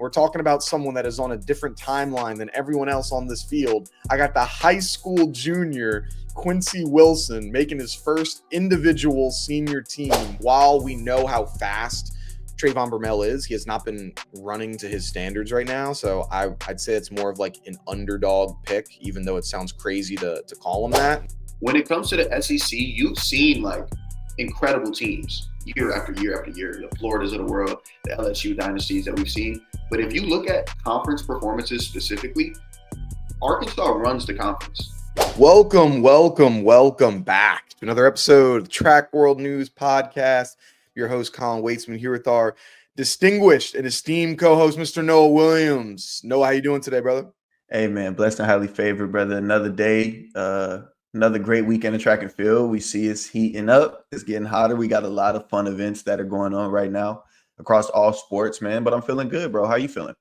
We're talking about someone that is on a different timeline than everyone else on this field. I got the high school junior, Quincy Wilson, making his first individual senior team. While we know how fast Trayvon Bromell is, he has not been running to his standards right now. So I'd say it's more of like an underdog pick, even though it sounds crazy to call him that. When it comes to the SEC, you've seen like incredible teams year after year after year, the Floridas of the world, the LSU dynasties that we've seen. But if you look at conference performances specifically, Arkansas runs the conference. Welcome back to another episode of the Track World News Podcast. Your host, Colin Waitsman, here with our distinguished and esteemed co-host, Mr. Noah Williams. Noah, how you doing today, brother? Hey, man, blessed and highly favored, brother. Another day, another great weekend of track and field. We see it's heating up. It's getting hotter. We got a lot of fun events that are going on right now across all sports, man. But I'm feeling good, bro. How you feeling?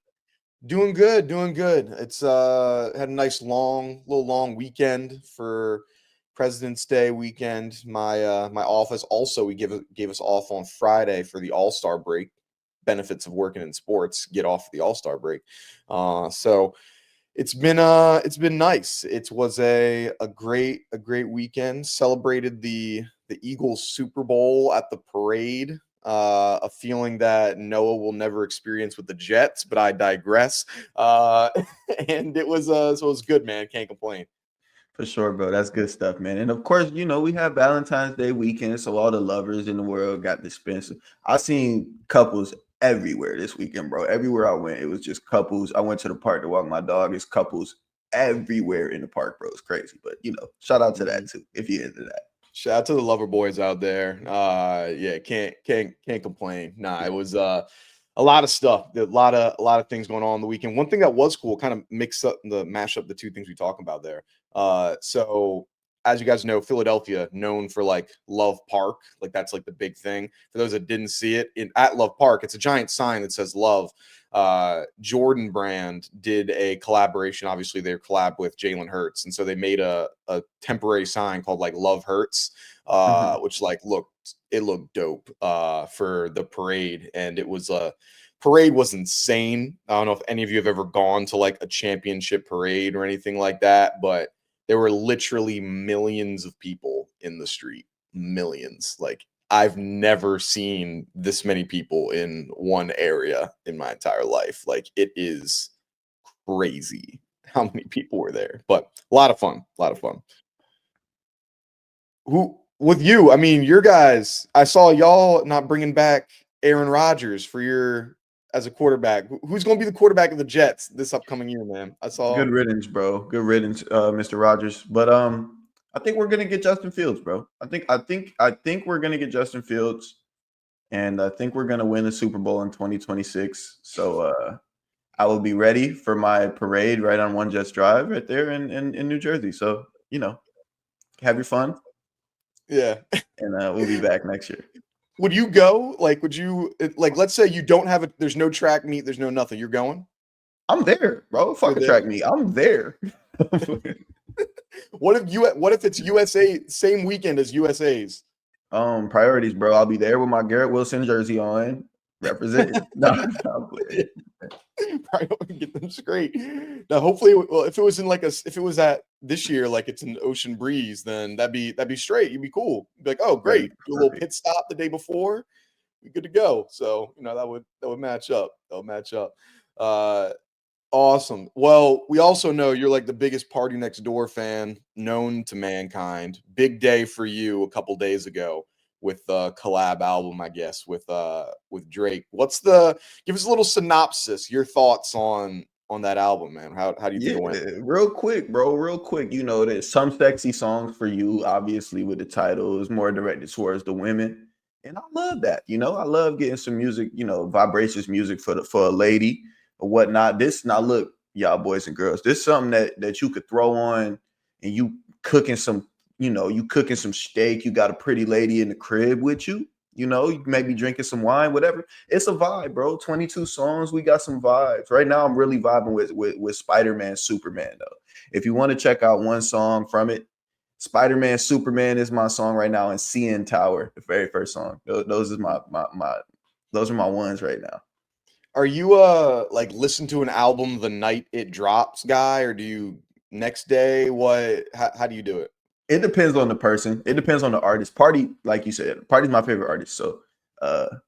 Doing good. It's had a nice long weekend for President's Day weekend. My office also gave us off on Friday for the All-Star break. Benefits of working in sports, get off the All-Star break. So it's been nice. It was a great weekend. Celebrated the Eagles Super Bowl at the parade. A feeling that Noah will never experience with the Jets, but I digress. And it was so it was good, man. Can't complain. For sure, bro. That's good stuff, man. And of course, we have Valentine's Day weekend, so all the lovers in the world got dispensed. I seen couples everywhere this weekend, bro. Everywhere I went, it was just couples. I went to the park to walk my dog. It's couples everywhere in the park, bro. It's crazy. But shout out to that too, if you're into that. Shout out to the lover boys out there. Yeah, can't complain. Nah, it was a lot of stuff. A lot of things going on the weekend. One thing that was cool, kind of mash up the two things we talk about there. So as you guys know, Philadelphia known for like Love Park, like that's like the big thing. For those that didn't see it, at Love Park, it's a giant sign that says Love. Jordan Brand did a collaboration. Obviously, they collab with Jalen Hurts, and so they made a temporary sign called like Love Hurts, which looked dope for the parade, and it was parade was insane. I don't know if any of you have ever gone to like a championship parade or anything like that, but there were literally millions of people in the street. Millions. Like I've never seen this many people in one area in my entire life. Like it is crazy how many people were there, but a lot of fun. Who with you? I mean, your guys, I saw y'all not bringing back Aaron Rodgers for your as a quarterback. Who's going to be the quarterback of the Jets this upcoming year, man? I saw Good riddance, bro. Good riddance, Mr. Rodgers. But I think we're gonna get Justin Fields, bro. I think we're gonna get Justin Fields, and I think we're gonna win the Super Bowl in 2026. So I will be ready for my parade right on One Jets Drive right there in New Jersey. So have your fun. Yeah, and we'll be back next year. Would you go? Like, would you like? Let's say you don't have it. There's no track meet. There's no nothing. You're going. I'm there, bro. Fuck a track meet. I'm there. What if it's USA same weekend as USA's? Priorities, bro. I'll be there with my Garrett Wilson jersey on, representing. No, probably get them straight. Now, hopefully, well, if it was at this year, like it's an Ocean Breeze, then that'd be straight. You'd be cool. You'd be like, oh, great, do a little pit stop the day before, be good to go. So that would match up. That'll match up. Awesome. Well, we also know you're like the biggest Party Next Door fan known to mankind. Big day for you a couple days ago with the collab album, I guess, with Drake. Give us a little synopsis, your thoughts on that album, man. How do you think it went? Real quick, bro. Real quick. There's some sexy songs for you, obviously, with the title is more directed towards the women. And I love that. I love getting some music, vibracious music for a lady or whatnot. Look, y'all boys and girls, this is something that you could throw on and you cooking some steak. You got a pretty lady in the crib with you. You may be drinking some wine, whatever. It's a vibe, bro. 22 songs. We got some vibes. Right now, I'm really vibing with Spider-Man, Superman, though. If you want to check out one song from it, Spider-Man, Superman is my song right now, and CN Tower, the very first song. Those are my ones right now. Are you like listen to an album the night it drops guy, or do you next day? What? How do you do it? It depends on the person. It depends on the artist. Party, like you said, Party's my favorite artist. So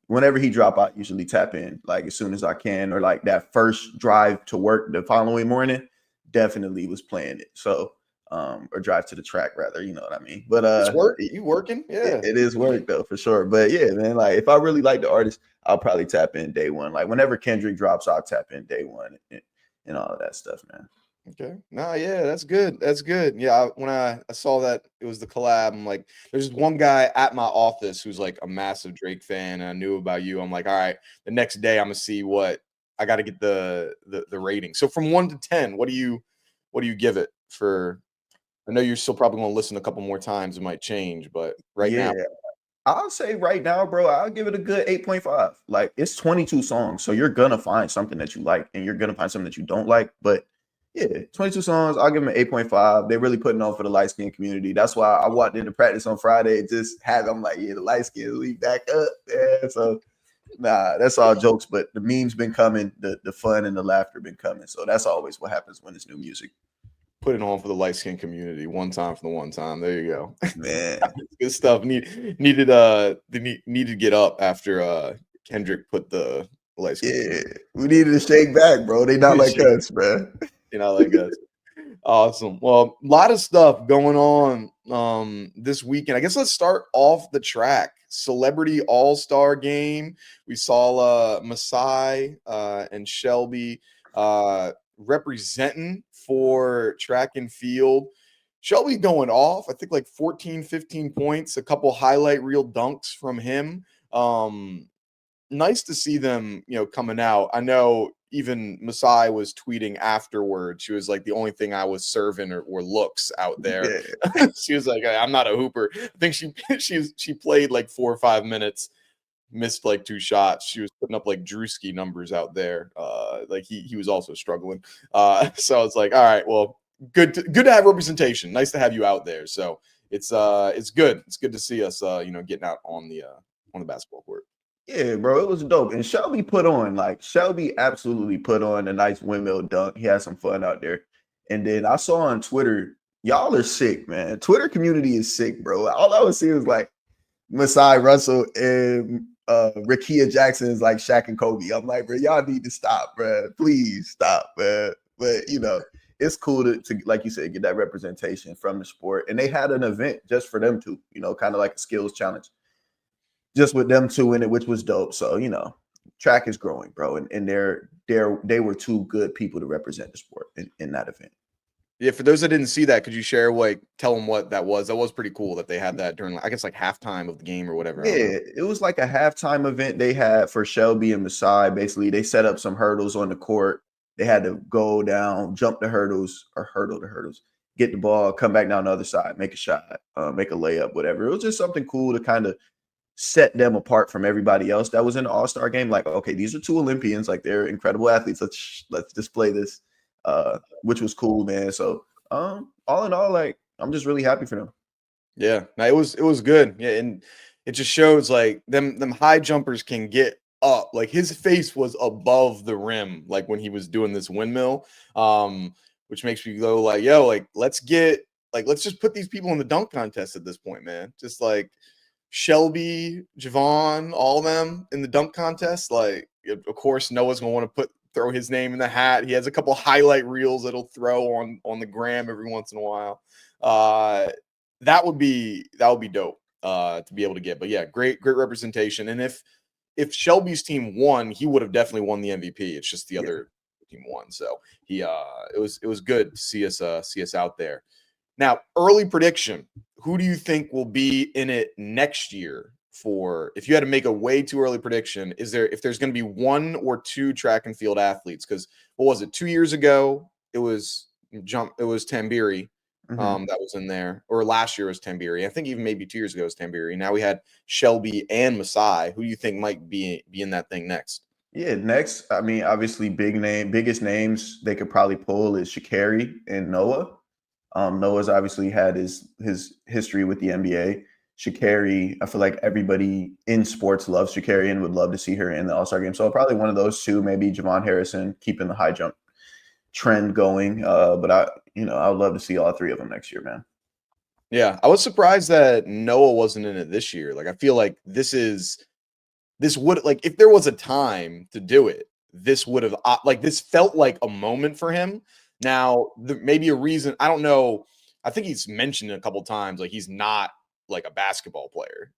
whenever he drop, I usually tap in like as soon as I can, or like that first drive to work the following morning, definitely was playing it. So or drive to the track rather, you know what I mean? But It's work. You working? it, Yeah. it is work though for sure. But yeah, man, like if I really like the artist, I'll probably tap in day one. Like whenever Kendrick drops, I'll tap in day one and all of that stuff, man. Okay. No, yeah, that's good. That's good. Yeah, when I saw that it was the collab, I'm like, there's one guy at my office who's like a massive Drake fan, and I knew about you. I'm like, all right, the next day I'm gonna see what I got to get the rating. So from 1 to 10, what do you give it for? I know you're still probably gonna listen a couple more times. It might change, but right now, Yeah, I'll say right now, bro, I'll give it a good 8.5. Like it's 22 songs, so you're gonna find something that you like and you're gonna find something that you don't like. But yeah, 22 songs, I'll give them an 8.5. They're really putting on for the light skin community. That's why I walked into practice on Friday, just had I'm like, yeah, the light skins we back up. Yeah. So nah, that's all jokes, but the memes been coming, the fun and the laughter been coming. So that's always what happens when it's new music. put it on for the light skin community. One time for the one time. There you go. Man. Good stuff. Needed to get up after Kendrick put the light skin Yeah. community. We needed to shake back, bro. They not like us, man. You know, like us. Awesome. Well, a lot of stuff going on this weekend. I guess let's start off the track. Celebrity All-Star game. We saw Masai and Shelby representing for track and field. Shelby going off, I think like 14, 15 points, a couple highlight reel dunks from him. Nice to see them, coming out. I know even Masai was tweeting afterwards. She was like, the only thing I was serving were looks out there. Yeah. She was like, I'm not a hooper. I think she played like 4 or 5 minutes, missed like 2 shots. She was putting up like Drewski numbers out there. Like he was also struggling. So I was like, all right, well, good to have representation. Nice to have you out there. So it's good. It's good to see us getting out on the basketball court. Yeah, bro, it was dope. And Shelby absolutely put on a nice windmill dunk. He had some fun out there. And then I saw on Twitter, y'all are sick, man. Twitter community is sick, bro. All I was seeing was like Masai Russell and Rakia Jackson is like Shaq and Kobe. I'm like, bro, y'all need to stop, bro. Please stop, man. But it's cool to like you said, get that representation from the sport. And they had an event just for them to, kind of like a skills challenge just with them two in it, which was dope. So, track is growing, bro. And they were two good people to represent the sport in that event. Yeah, for those that didn't see that, could you share tell them what that was? That was pretty cool that they had that during, I guess, like halftime of the game or whatever. Yeah, it was like a halftime event they had for Shelby and Masai. Basically, they set up some hurdles on the court. They had to go down, jump the hurdles or hurdle the hurdles, get the ball, come back down the other side, make a shot, make a layup, whatever. It was just something cool to kind of set them apart from everybody else that was in the All-Star game. Like, okay, these are two Olympians, like they're incredible athletes. Let's display this, which was cool, man. So all in all, like I'm just really happy for them. Yeah, no, it was good. Yeah, and it just shows like them high jumpers can get up. Like his face was above the rim, like when he was doing this windmill. Which makes me go like, yo, like let's just put these people in the dunk contest at this point, man. Just like Shelby, Javon, all of them in the dunk contest. Like, of course, Noah's gonna want to throw his name in the hat. He has a couple highlight reels that'll throw on the gram every once in a while. That would be dope to be able to get. But yeah, great representation. And if Shelby's team won, he would have definitely won the MVP. It's just the other team won. So it was good to see us out there. Now, early prediction. Who do you think will be in it next year? For if you had to make a way too early prediction, if there's going to be one or two track and field athletes? Because what was it? 2 years ago, it was Tambiri. That was in there, or last year was Tambiri. I think even maybe 2 years ago was Tambiri. Now we had Shelby and Masai. Who do you think might be in that thing next? Yeah, next, I mean, obviously, biggest names they could probably pull is Sha'Carri and Noah. Noah's obviously had his history with the NBA. Sha'Carri, I feel like everybody in sports loves Sha'Carri and would love to see her in the All-Star game. So probably one of those two, maybe Javon Harrison, keeping the high jump trend going. But I would love to see all three of them next year, man. Yeah, I was surprised that Noah wasn't in it this year. Like, I feel like this would, like, if there was a time to do it, this would have like, this felt like a moment for him. Now, maybe a reason, I don't know. I think he's mentioned it a couple times, like he's not like a basketball player.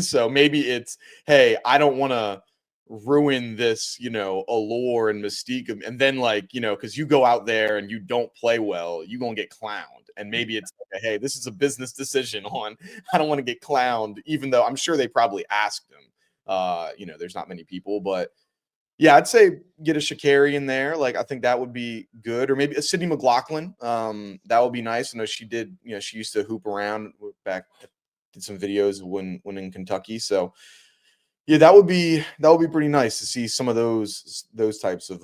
So maybe it's, hey, I don't want to ruin this, allure and mystique of, and then, like, because you go out there and you don't play well, you gonna get clowned. And maybe it's like, hey, this is a business decision on, I don't want to get clowned, even though I'm sure they probably asked him. There's not many people, but yeah, I'd say get a Sha'Carri in there. Like, I think that would be good, or maybe a Sydney McLaughlin. That would be nice. I know she did. She used to hoop around back, did some videos when in Kentucky. So yeah, that would be pretty nice to see some of those types of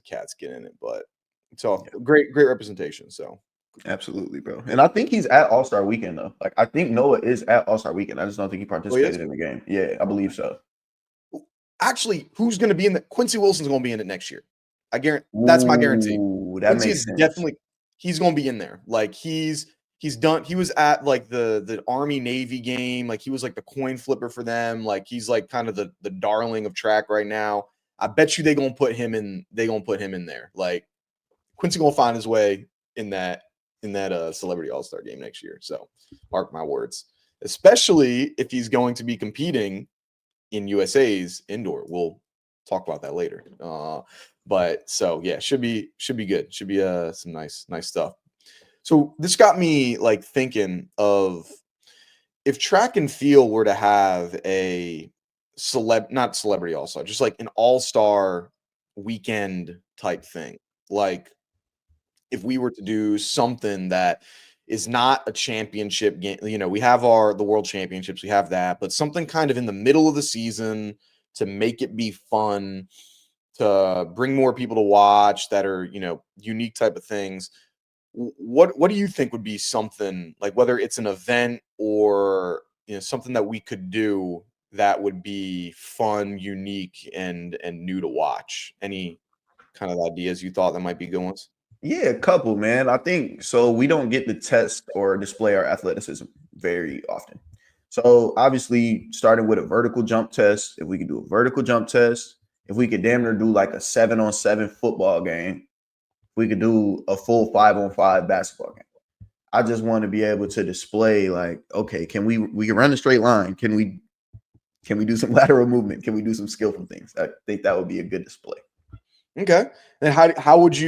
cats get in it. But it's all great representation. So Absolutely, bro. And I think he's at All-Star Weekend though. Like, I think Noah is at All-Star Weekend. I just don't think he participated in the game. Yeah, I believe so. Actually, who's going to be in the Quincy Wilson's going to be in it next year? I guarantee. That's my guarantee. That Quincy makes sense. Definitely, he's going to be in there. Like, he's done. He was at like the Army Navy game. Like, he was like the coin flipper for them. Like, he's like kind of the darling of track right now. I bet you they're going to put him in. They're going to put him in there. Like, Quincy going to find his way in that Celebrity All-Star game next year. So mark my words. Especially if he's going to be competing in USA's indoor. We'll talk about that later. But so yeah, should be good. Should be some nice stuff. So this got me like thinking of, if track and field were to have a not celebrity all-star, just like an all-star weekend type thing. Like, if we were to do something that is not a championship game, we have the world championships, we have that, but something kind of in the middle of the season to make it be fun, to bring more people to watch, that are, unique type of things. What do you think would be something, like, whether it's an event or, something that we could do that would be fun, unique, and new to watch? Any kind of ideas you thought that might be good ones? Yeah, a couple, man. I think so. We don't get to test or display our athleticism very often. So obviously, starting with a vertical jump test, if we could do a vertical jump test, if we could damn near do like a 7-on-7 football game, we could do a full 5-on-5 basketball game. I just want to be able to display, like, okay, can we can run a straight line? Can we do some lateral movement? Can we do some skillful things? I think that would be a good display. Okay. And how would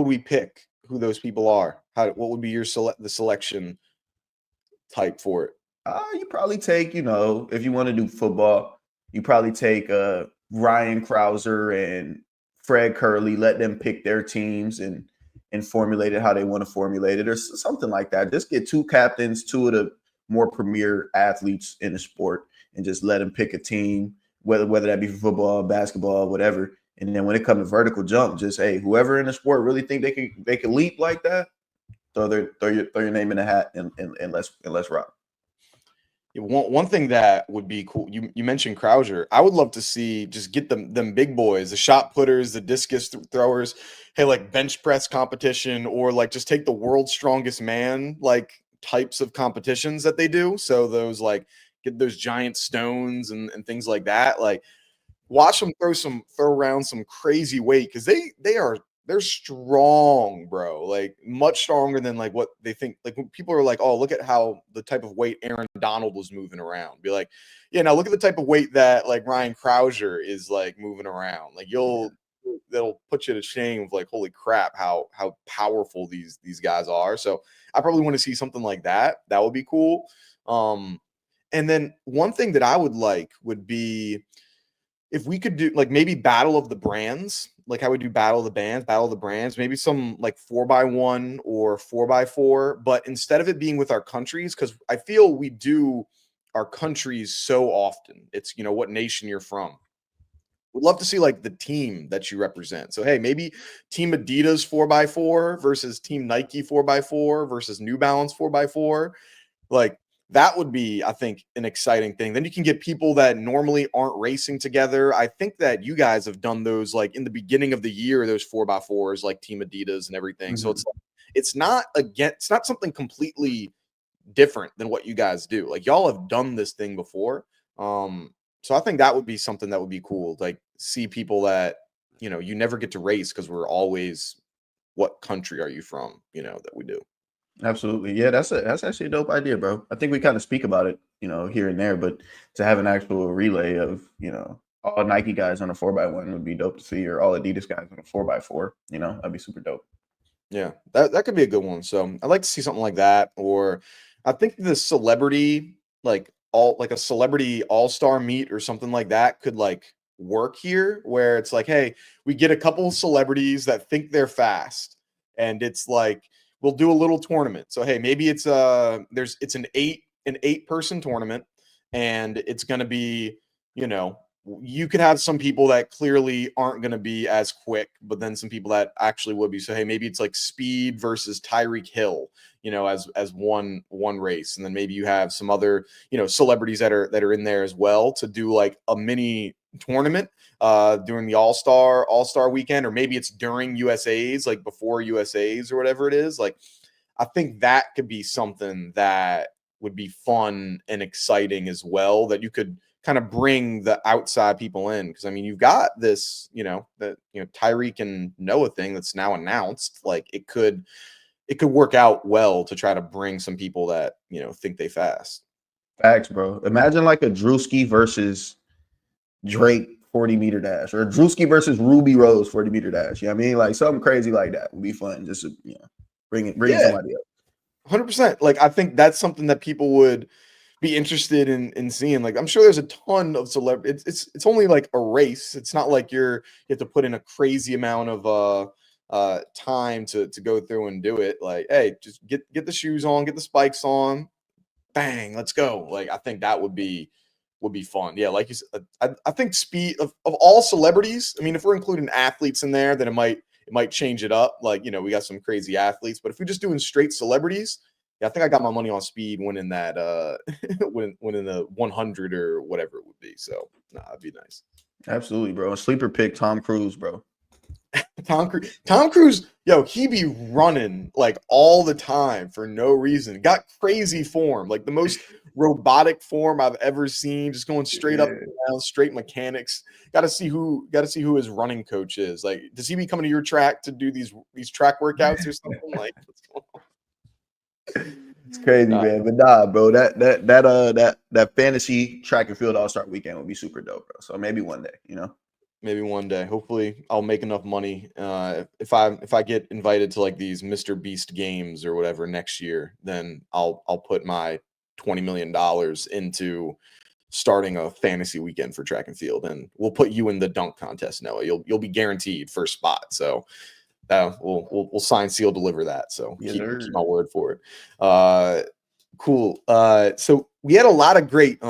we pick who those people are? What would be the selection type for it? You probably take, if you want to do football, you probably take Ryan Krauser and Fred Curley, let them pick their teams and formulate it how they want to formulate it, or something like that. Just get two captains, two of the more premier athletes in the sport, and just let them pick a team, whether that be for football, basketball, whatever. And then when it comes to vertical jump, just, hey, whoever in the sport really think they can leap like that, throw your name in the hat and let's rock. One thing that would be cool, you mentioned Krauser. I would love to see, just get them big boys, the shot putters, the discus throwers. Hey, like bench press competition, or like just take the world's strongest man like types of competitions that they do. So those, like, get those giant stones and things like that. Like, watch them throw around some crazy weight, because they're strong, bro. Like, much stronger than like what they think. Like, when people are like, oh, look at how the type of weight Aaron Donald was moving around. Be like, yeah, now look at the type of weight that like Ryan Krauser is like moving around. Like, that'll put you to shame of like, holy crap, how powerful these guys are. So I probably want to see something like that. That would be cool. And then one thing that I would like would be, if we could do like maybe battle of the brands, like how we do battle of the brands, maybe some like 4x1 or 4x4, but instead of it being with our countries, because I feel we do our countries so often. It's, what nation you're from. Would love to see like the team that you represent. So, hey, maybe Team Adidas 4x4 versus Team Nike 4x4 versus New Balance 4x4. Like, that would be, I think, an exciting thing. Then you can get people that normally aren't racing together. I think that you guys have done those like in the beginning of the year, those 4x4s, like Team Adidas and everything. So it's not something completely different than what you guys do. Like y'all have done this thing before. So I think that would be something that would be cool. Like see people that, you never get to race because we're always, what country are you from? That we do. Absolutely. Yeah, that's actually a dope idea, bro. I think we kind of speak about it, here and there, but to have an actual relay of, all Nike guys on a 4x1 would be dope to see, or all Adidas guys on a 4x4, that'd be super dope. Yeah, that could be a good one. So I'd like to see something like that. Or I think the celebrity, like a celebrity all-star meet or something like that could like work here, where it's like, hey, we get a couple of celebrities that think they're fast, and it's like we'll do a little tournament. So hey, maybe it's an 8-person tournament, and it's gonna be, you could have some people that clearly aren't going to be as quick, but then some people that actually would be. So hey, maybe it's like Speed versus Tyreek Hill, as one race, and then maybe you have some other celebrities that are in there as well to do like a mini tournament during the All-Star weekend, or maybe it's during USA's, like before USA's or whatever it is. Like I think that could be something that would be fun and exciting as well, that you could kind of bring the outside people in. Because I mean, you've got this, Tyreek and Noah thing that's now announced. Like it could work out well to try to bring some people that think they fast. Facts, bro. Imagine like a Drewski versus Drake 40-meter dash, or Drewski versus Ruby Rose 40-meter dash. You know what I mean? Like something crazy like that would be fun. Just to, bring somebody up. 100%. Like I think that's something that people would be interested in seeing. Like I'm sure there's a ton of celebrities. It's only like a race. It's not like you have to put in a crazy amount of time to go through and do it. Like, hey, just get the shoes on, get the spikes on, bang, let's go. Like I think that would be fun. Yeah, like you said, I think speed of all celebrities. I mean, if we're including athletes in there, then it might change it up. Like, we got some crazy athletes, but if we're just doing straight celebrities, yeah, I think I got my money on Speed winning that winning the 100 or whatever it would be. So, that'd be nice. Absolutely, bro. A sleeper pick, Tom Cruise, bro. Tom Cruise, yo, he be running like all the time for no reason. Got crazy form, like the most robotic form I've ever seen. Just going straight up and down, straight mechanics. Got to see who his running coach is. Like, does he be coming to your track to do these track workouts or something? Like, what's going on? It's crazy, man. But nah, bro, that fantasy track and field all-star weekend would be super dope, bro. So maybe one day, Maybe one day. Hopefully I'll make enough money. If I get invited to like these Mr. Beast games or whatever next year, then I'll put my $20 million into starting a fantasy weekend for track and field, and we'll put you in the dunk contest, Noah. You'll be guaranteed first spot. So we'll sign, seal, deliver that. So keep my word for it. Cool. So we had a lot of great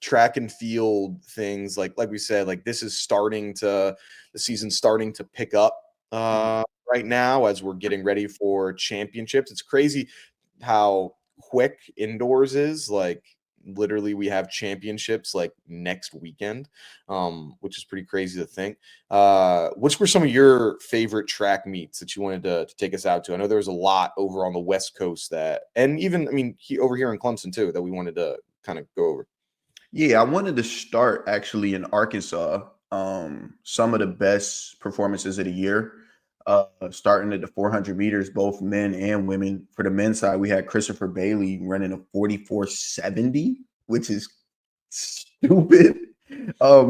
track and field things. Like we said, like this is the season's starting to pick up right now as we're getting ready for championships. It's crazy how quick indoors is. Like literally we have championships like next weekend, which is pretty crazy to think. Which were some of your favorite track meets that you wanted to take us out to? I know there was a lot over on the West Coast and even, I mean, over here in Clemson too, that we wanted to kind of go over. Yeah, I wanted to start actually in Arkansas. Some of the best performances of the year, starting at the 400 meters, both men and women. For the men's side, we had Christopher Bailey running a 44.70, which is stupid.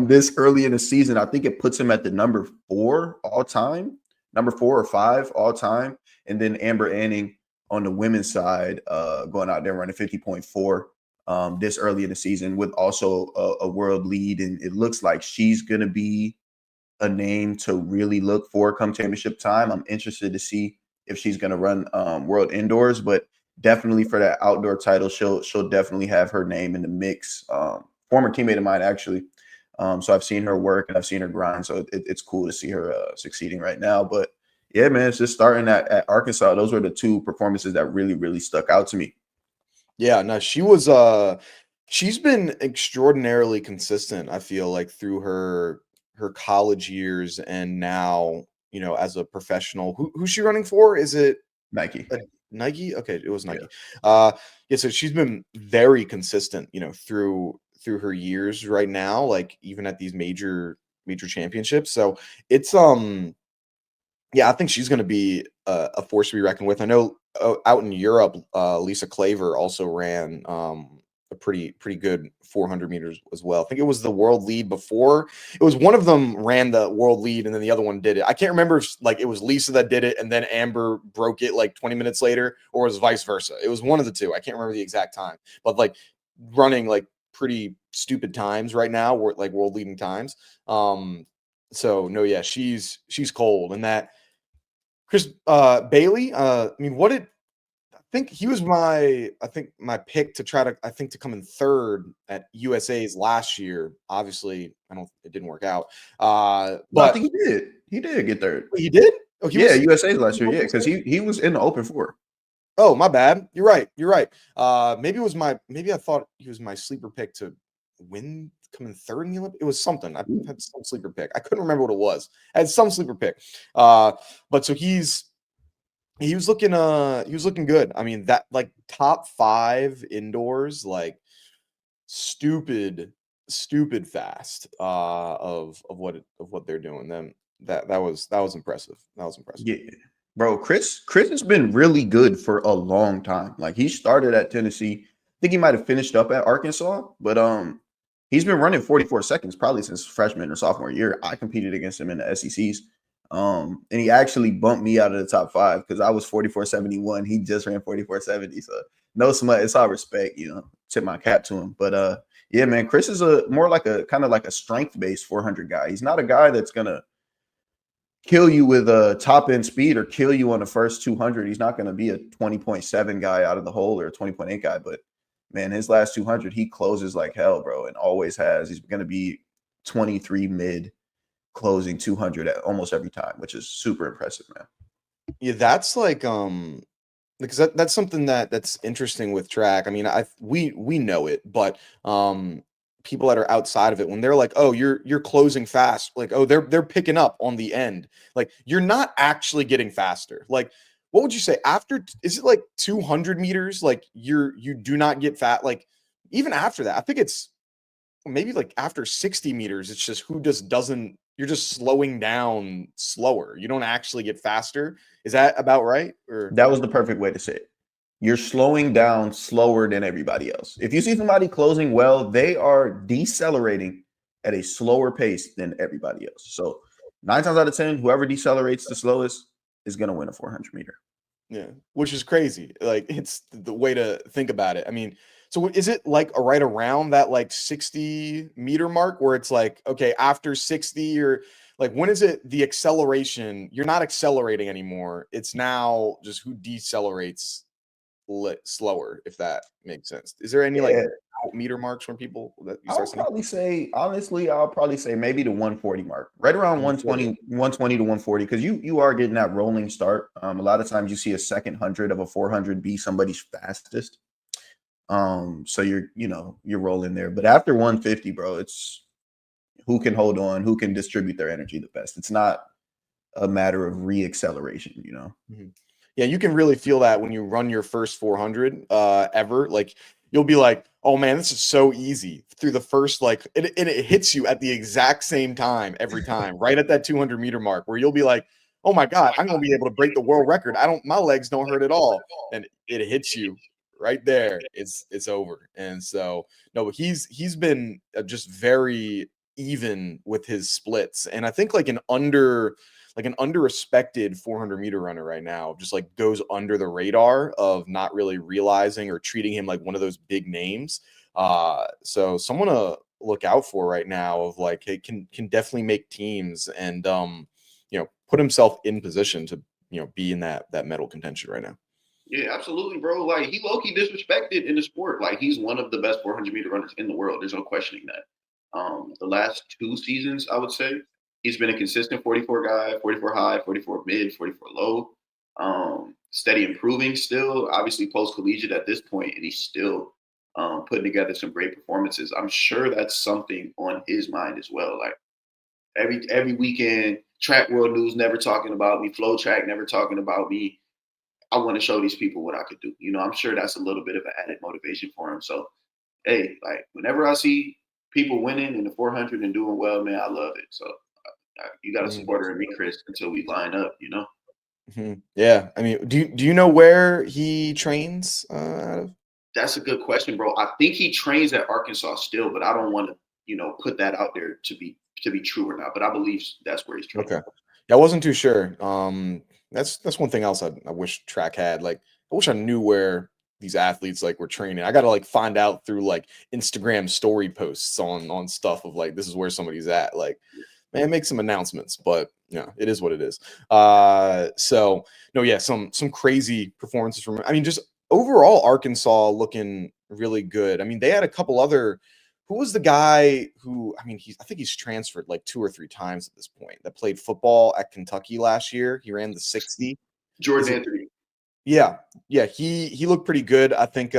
This early in the season, I think it puts him at the number 4 all time, number 4 or 5 all time. And then Amber Anning on the women's side, going out there running 50.4. This early in the season, with also a world lead. And it looks like she's going to be a name to really look for come championship time. I'm interested to see if she's going to run world indoors, but definitely for that outdoor title, she'll definitely have her name in the mix. Former teammate of mine, actually. So I've seen her work and I've seen her grind. So it's cool to see her succeeding right now. But yeah, man, it's just starting at Arkansas. Those were the 2 performances that really, really stuck out to me. Yeah, no, she's been extraordinarily consistent, I feel like, through her college years and now, as a professional. Who's she running for? Is it Nike. uh, Nike? Okay, it was Yeah. Nike. Uh yeah, so she's been very consistent, through her years right now, like even at these major championships. So it's yeah, I think she's going to be a force to be reckoned with. I know out in Europe, Lisa Claver also ran a pretty good 400 meters as well. I think it was the world lead before. It was one of them ran the world lead, and then the other one did it. I can't remember if like it was Lisa that did it, and then Amber broke it like 20 minutes later, or it was vice versa. It was one of the two. I can't remember the exact time, but like running like pretty stupid times right now, like world leading times. So no, yeah, she's cold, and that Chris Bailey. I mean, what did I think he was my pick to try to to come in third at USA's last year. Obviously, it didn't work out. No, I But think he did. He did get third. he did. Oh, he Yeah, was. USA's last year. Yeah, because he was in the open four. Oh, my bad. You're right. You're right. Maybe I thought he was my sleeper pick to come in third in the Olympics. It was something. I had some sleeper pick. I couldn't remember what it was. I had some sleeper pick. But so he was looking good. I mean, that like top 5 indoors, like stupid fast of what they're doing. Them that was impressive. That was impressive. Yeah. Bro, Chris has been really good for a long time. Like he started at Tennessee. I think he might have finished up at Arkansas, but he's been running 44 seconds probably since freshman or sophomore year. I competed against him in the SECs. And he actually bumped me out of the top 5 because I was 44.71. He just ran 44.70. So no smut, it's all respect, tip my cap to him. But yeah, man, Chris is a more like a kind of like a strength-based 400 guy. He's not a guy that's gonna kill you with a top end speed or kill you on the first 200. He's not going to be a 20.7 guy out of the hole or a 20.8 guy. But man, his last 200, he closes like hell, bro, and always has. He's going to be 23 mid closing 200 at almost every time, which is super impressive, man. Yeah, that's like because that's something that's interesting with track. I mean, we know it, but people that are outside of it, when they're like, "Oh, you're closing fast," like, "Oh, they're picking up on the end," like you're not actually getting faster. Like, what would you say after? Is it like 200 meters? Like you do not get fat. Like even after that, I think it's maybe like after 60 meters, it's just who just doesn't. You're just slowing down slower. You don't actually get faster. Is that about right? Or That was the perfect way to say it. You're slowing down slower than everybody else. If you see somebody closing well, they are decelerating at a slower pace than everybody else. So 9 times out of 10, whoever decelerates the slowest is going to win a 400 meter. yeah, which is crazy. Like it's the way to think about it. I mean, so is it like right around that like 60-meter mark where it's like, okay, after 60 or like when is it the acceleration? You're not accelerating anymore. It's now just who decelerates slower, if that makes sense. Is there any like Yeah, meter marks when people that you start I'll seeing probably say, honestly, I'll probably say maybe the 140 mark, right around 140? 120 to 140, because you are getting that rolling start. A lot of times you see a second hundred of a 400 be somebody's fastest. So you're rolling there. But after 150, bro, it's who can hold on, who can distribute their energy the best. It's not a matter of re-acceleration. Mhm. Yeah, you can really feel that when you run your first 400 ever. Like you'll be like, "Oh man, this is so easy." Through the first like it hits you at the exact same time every time, right at that 200-meter mark where you'll be like, "Oh my god, I'm going to be able to break the world record. My legs don't hurt at all." And it hits you right there. It's over. And so, no, but he's been just very even with his splits. And I think like an under-respected 400-meter runner right now just like goes under the radar of not really realizing or treating him like one of those big names. So someone to look out for right now of like, hey, can definitely make teams and put himself in position to be in that medal contention right now. Yeah, absolutely, bro. Like he low-key disrespected in the sport. Like he's one of the best 400-meter runners in the world. There's no questioning that. The last 2 seasons, I would say, he's been a consistent 44 guy, 44 high, 44 mid, 44 low. steady improving still, obviously post collegiate at this point, and he's still putting together some great performances. I'm sure that's something on his mind as well. Like every weekend, Track World News never talking about me, Flow Track never talking about me. I want to show these people what I could do. I'm sure that's a little bit of an added motivation for him. So, hey, like whenever I see people winning in the 400 and doing well, man, I love it. So, you got to Mm, support her and me, Chris, until we line up. Yeah, I mean, do you know where he trains out of? That's a good question, bro. I think he trains at Arkansas still, but I don't want to, put that out there to be true or not. But I believe that's where he's training. Okay. Yeah, I wasn't too sure. That's one thing else I wish track had. Like, I wish I knew where these athletes like were training. I gotta like find out through like Instagram story posts on stuff of like this is where somebody's at. Like, man, make some announcements, but yeah, it is what it is. So no, yeah, some crazy performances from. I mean, just overall, Arkansas looking really good. I mean, they had a couple other. Who was the guy who? I mean, I think he's transferred like 2 or 3 times at this point. That played football at Kentucky last year. He ran the 60. Is Jordan it? Anthony. Yeah, yeah. He looked pretty good. I think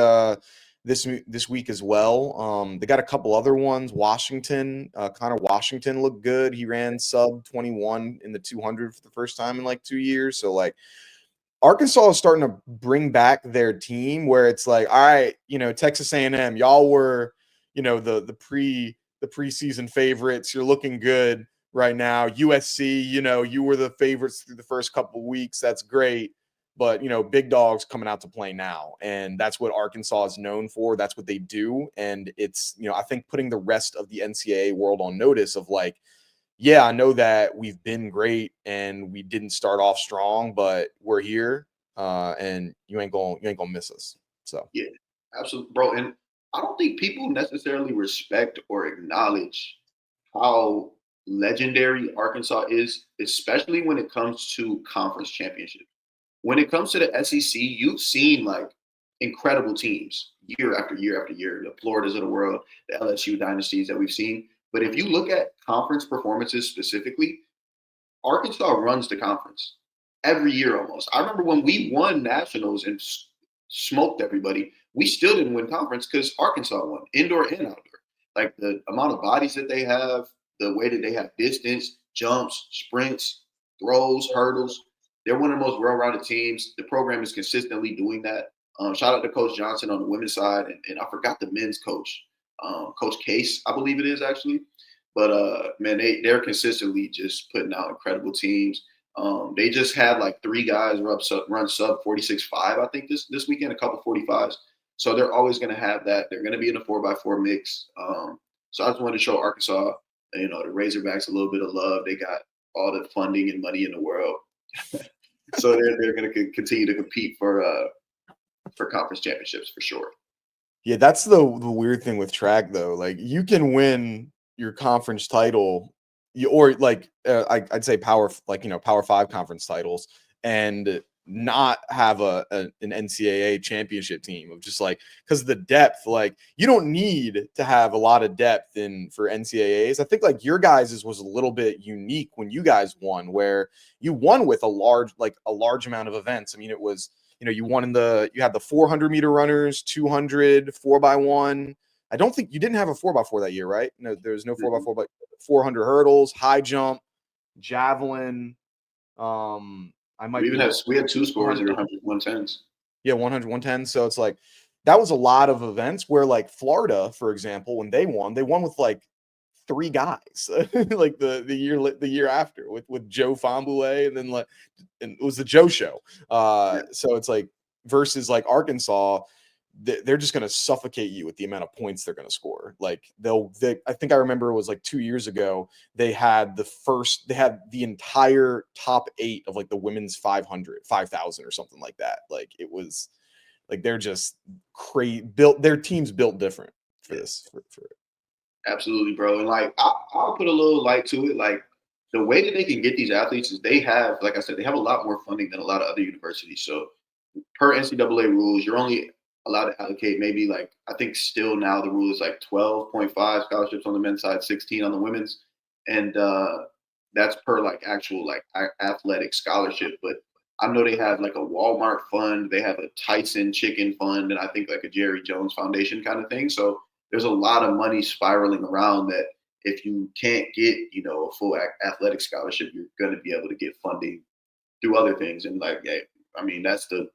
this week as well. They got a couple other ones. Washington, Connor Washington looked good. He ran sub 21 in the 200 for the first time in like 2 years. So like Arkansas is starting to bring back their team where it's like, all right, Texas A&M, y'all were, the preseason favorites. You're looking good right now. USC, you were the favorites through the first couple of weeks. That's great. But, big dogs coming out to play now. And that's what Arkansas is known for. That's what they do. And it's, I think putting the rest of the NCAA world on notice of like, yeah, I know that we've been great and we didn't start off strong, but we're here, and you ain't gonna miss us. So Yeah, absolutely, bro. And I don't think people necessarily respect or acknowledge how legendary Arkansas is, especially when it comes to conference championship. When it comes to the SEC, you've seen like incredible teams year after year after year, the Floridas of the world, the LSU dynasties that we've seen. But if you look at conference performances specifically, Arkansas runs the conference every year almost. I remember when we won nationals and smoked everybody, we still didn't win conference because Arkansas won indoor and outdoor. Like the amount of bodies that they have, the way that they have distance, jumps, sprints, throws, hurdles. They're one of the most well-rounded teams. The program is consistently doing that. Shout out to Coach Johnson on the women's side, and I forgot the men's coach, Coach Case, I believe it is actually. But man, they're consistently just putting out incredible teams. They just had like 3 guys run sub 46.5, I think this weekend, a couple 45s. So they're always going to have that. They're going to be in a 4x4 mix. So I just wanted to show Arkansas, the Razorbacks a little bit of love. They got all the funding and money in the world, so they're going to continue to compete for conference championships for sure. yeah, that's the weird thing with track though. Like you can win your conference title, or like I'd say Power 5 conference titles, and not have an NCAA championship team of just like because the depth. Like you don't need to have a lot of depth for NCAAs. I think like your guys's was a little bit unique when you guys won, where you won with a large amount of events. I mean, it was. You won you had the 400-meter runners, 200, 4x1. I don't think you didn't have a 4x4 that year, right? No, there was no 4x4, but 400 hurdles, high jump, javelin. I might be We had 2 scores in 100 110s. yeah, 100, 110. So it's like that was a lot of events where like Florida, for example, when they won with like 3 guys, like the year after with Joe Fambule, and then and it was the Joe show. So it's like versus like Arkansas, they're just going to suffocate you with the amount of points they're going to score. Like I think I remember it was like 2 years ago, they had the entire top 8 of like the women's 5,000 or something like that. Like it was like, they're just their team's built different for this, for it. Absolutely, bro. And like I'll put a little light to it. Like the way that they can get these athletes is they have, like I said, they have a lot more funding than a lot of other universities. So per NCAA rules, you're only allowed to allocate maybe like, I think still now the rule is like 12.5 scholarships on the men's side, 16 on the women's. And that's per like actual like athletic scholarship. But I know they have like a Walmart fund, they have a Tyson chicken fund, and I think like a Jerry Jones Foundation kind of thing. So there's a lot of money spiraling around that if you can't get, a full athletic scholarship, you're going to be able to get funding through other things. And like, yeah, I mean, that's the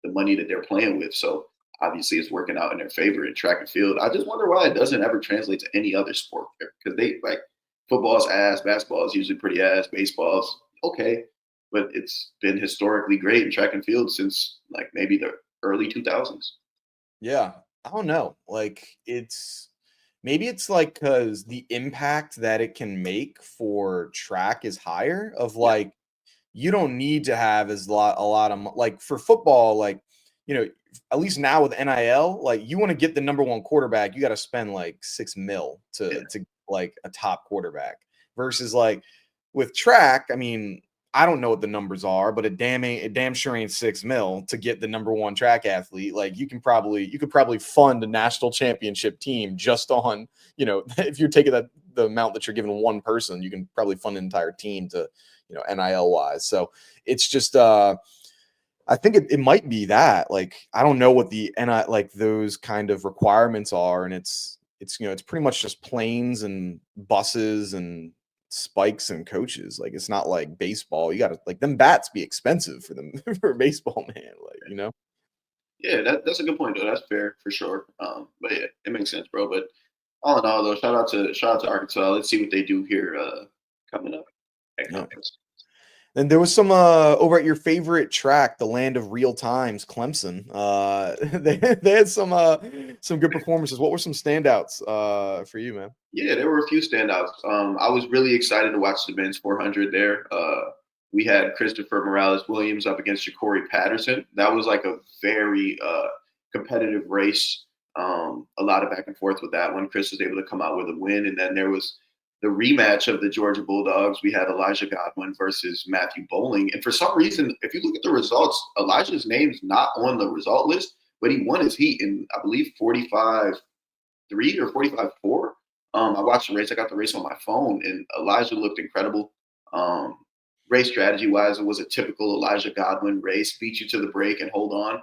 money that they're playing with. So obviously it's working out in their favor in track and field. I just wonder why it doesn't ever translate to any other sport, because they like football's ass, basketball is usually pretty ass, baseball's okay, but it's been historically great in track and field since like maybe the early 2000s. Yeah, I don't know. Like maybe it's like because the impact that it can make for track is higher. Of Yeah, like you don't need to have a lot of like for football, like you know, at least now with NIL, like you want to get the number one quarterback, you got to spend like 6 mil yeah, to like a top quarterback versus like with track. I mean, I don't know what the numbers are, but it damn sure ain't 6 mil to get the number one track athlete. Like you could probably fund a national championship team just on, if you're taking the amount that you're giving one person, you can probably fund an entire team to, NIL wise. So it's just I think it might be that. Like I don't know what the like those kind of requirements are, and it's pretty much just planes and buses and spikes and coaches. Like it's not like baseball. You got to like them bats be expensive for them for baseball, man. Like. yeah. That's a good point though. That's fair for sure. But yeah, it makes sense, bro. But all in all, though, shout out to Arkansas. Let's see what they do here coming up at Yeah. conference. And there was some over at your favorite track, the land of real times, Clemson. They had some good performances. What were some standouts for you, man? Yeah, there were a few standouts. I was really excited to watch the men's 400 there. We had Christopher Morales Williams up against Ja'Cory Patterson. That was like a very competitive race. A lot of back and forth with that one. Chris was able to come out with a win. And then there was the rematch of the Georgia Bulldogs. We had Elijah Godwin versus Matthew Bowling. And for some reason, if you look at the results, Elijah's name's not on the result list, but he won his heat in, I believe, 45-3 or 45-4. I watched the race. I got the race on my phone, and Elijah looked incredible. Race strategy wise, it was a typical Elijah Godwin race: beat you to the break and hold on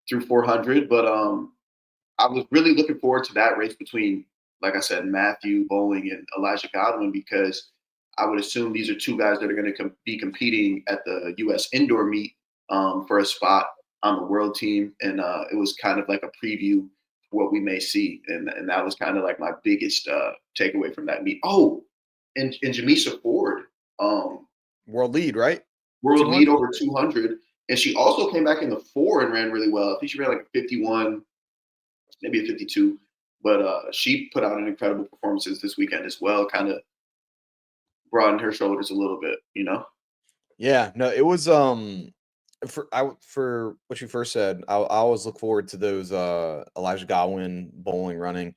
through 400. But I was really looking forward to that race between, like I said, Matthew Bowling and Elijah Godwin, because I would assume these are two guys that are going to be competing at the U.S. indoor meet for a spot on the world team, and it was kind of like a preview what we may see, and that was kind of like my biggest takeaway from that meet. Oh, and Jamisa Ford, World lead, right? world lead 200. over 200, and she also came back in the 4 and ran really well. I think she ran like a 51, maybe a 52, but she put out an incredible performances this weekend as well. Kind of broadened her shoulders a little bit. Yeah, no, it was for what you first said. I always look forward to those Elijah Godwin bowling running.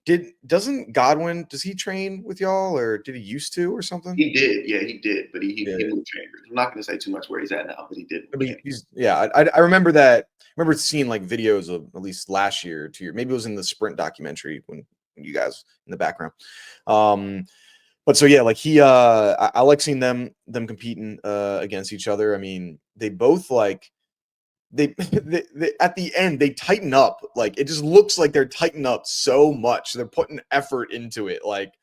Does he train with y'all, or did he used to or something? He did, yeah, he did, but he Yeah. moved chambers. I'm not going to say too much where he's at now, but he did I move mean, chambers. I remember that. I remember seeing like videos of at least last year, 2 year. Maybe it was in the sprint documentary when you guys in the background. But so yeah, like I like seeing them competing against each other. I mean, they both like they at the end they tighten up. Like it just looks like they're tightening up so much. They're putting effort into it, like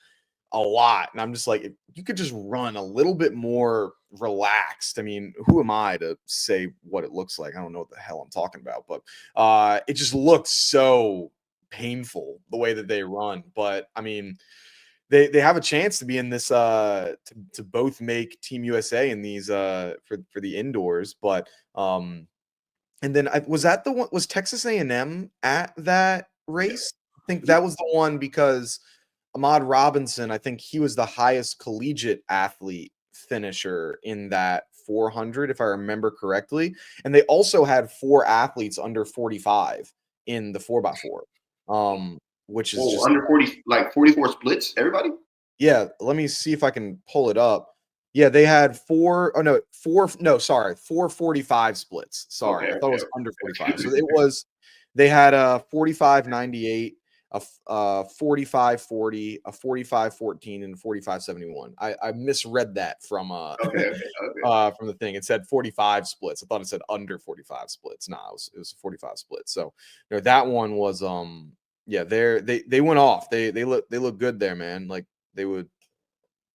a lot. And I'm just like, if you could just run a little bit more relaxed. I mean, who am I to say what it looks like? I don't know what the hell I'm talking about, but it just looks so painful the way that they run. But I mean, they have a chance to be in this to both make Team USA in these for the indoors. But and then was that the one, was Texas A&M at that Yeah. race? I think that was the one because Ahmad Robinson, I think he was the highest collegiate athlete finisher in that 400, if I remember correctly. And they also had 4 athletes under 45 in the 4x4, which is Whoa, just, under 40, like 44 splits, everybody? yeah. Let me see if I can pull it up. Yeah, they had 4. Oh no, 4. No, sorry, 445 splits. Okay, Sorry, I thought it okay, was under 45. So okay. it was. They had 45, 98. a 45-40, a 45-14, and a 45-71. I misread that from Okay. from the thing. It said 45 splits. I thought it said under 45 splits. No, it was a 45 split. So that one was yeah, they went off. They look good there, man. Like they would,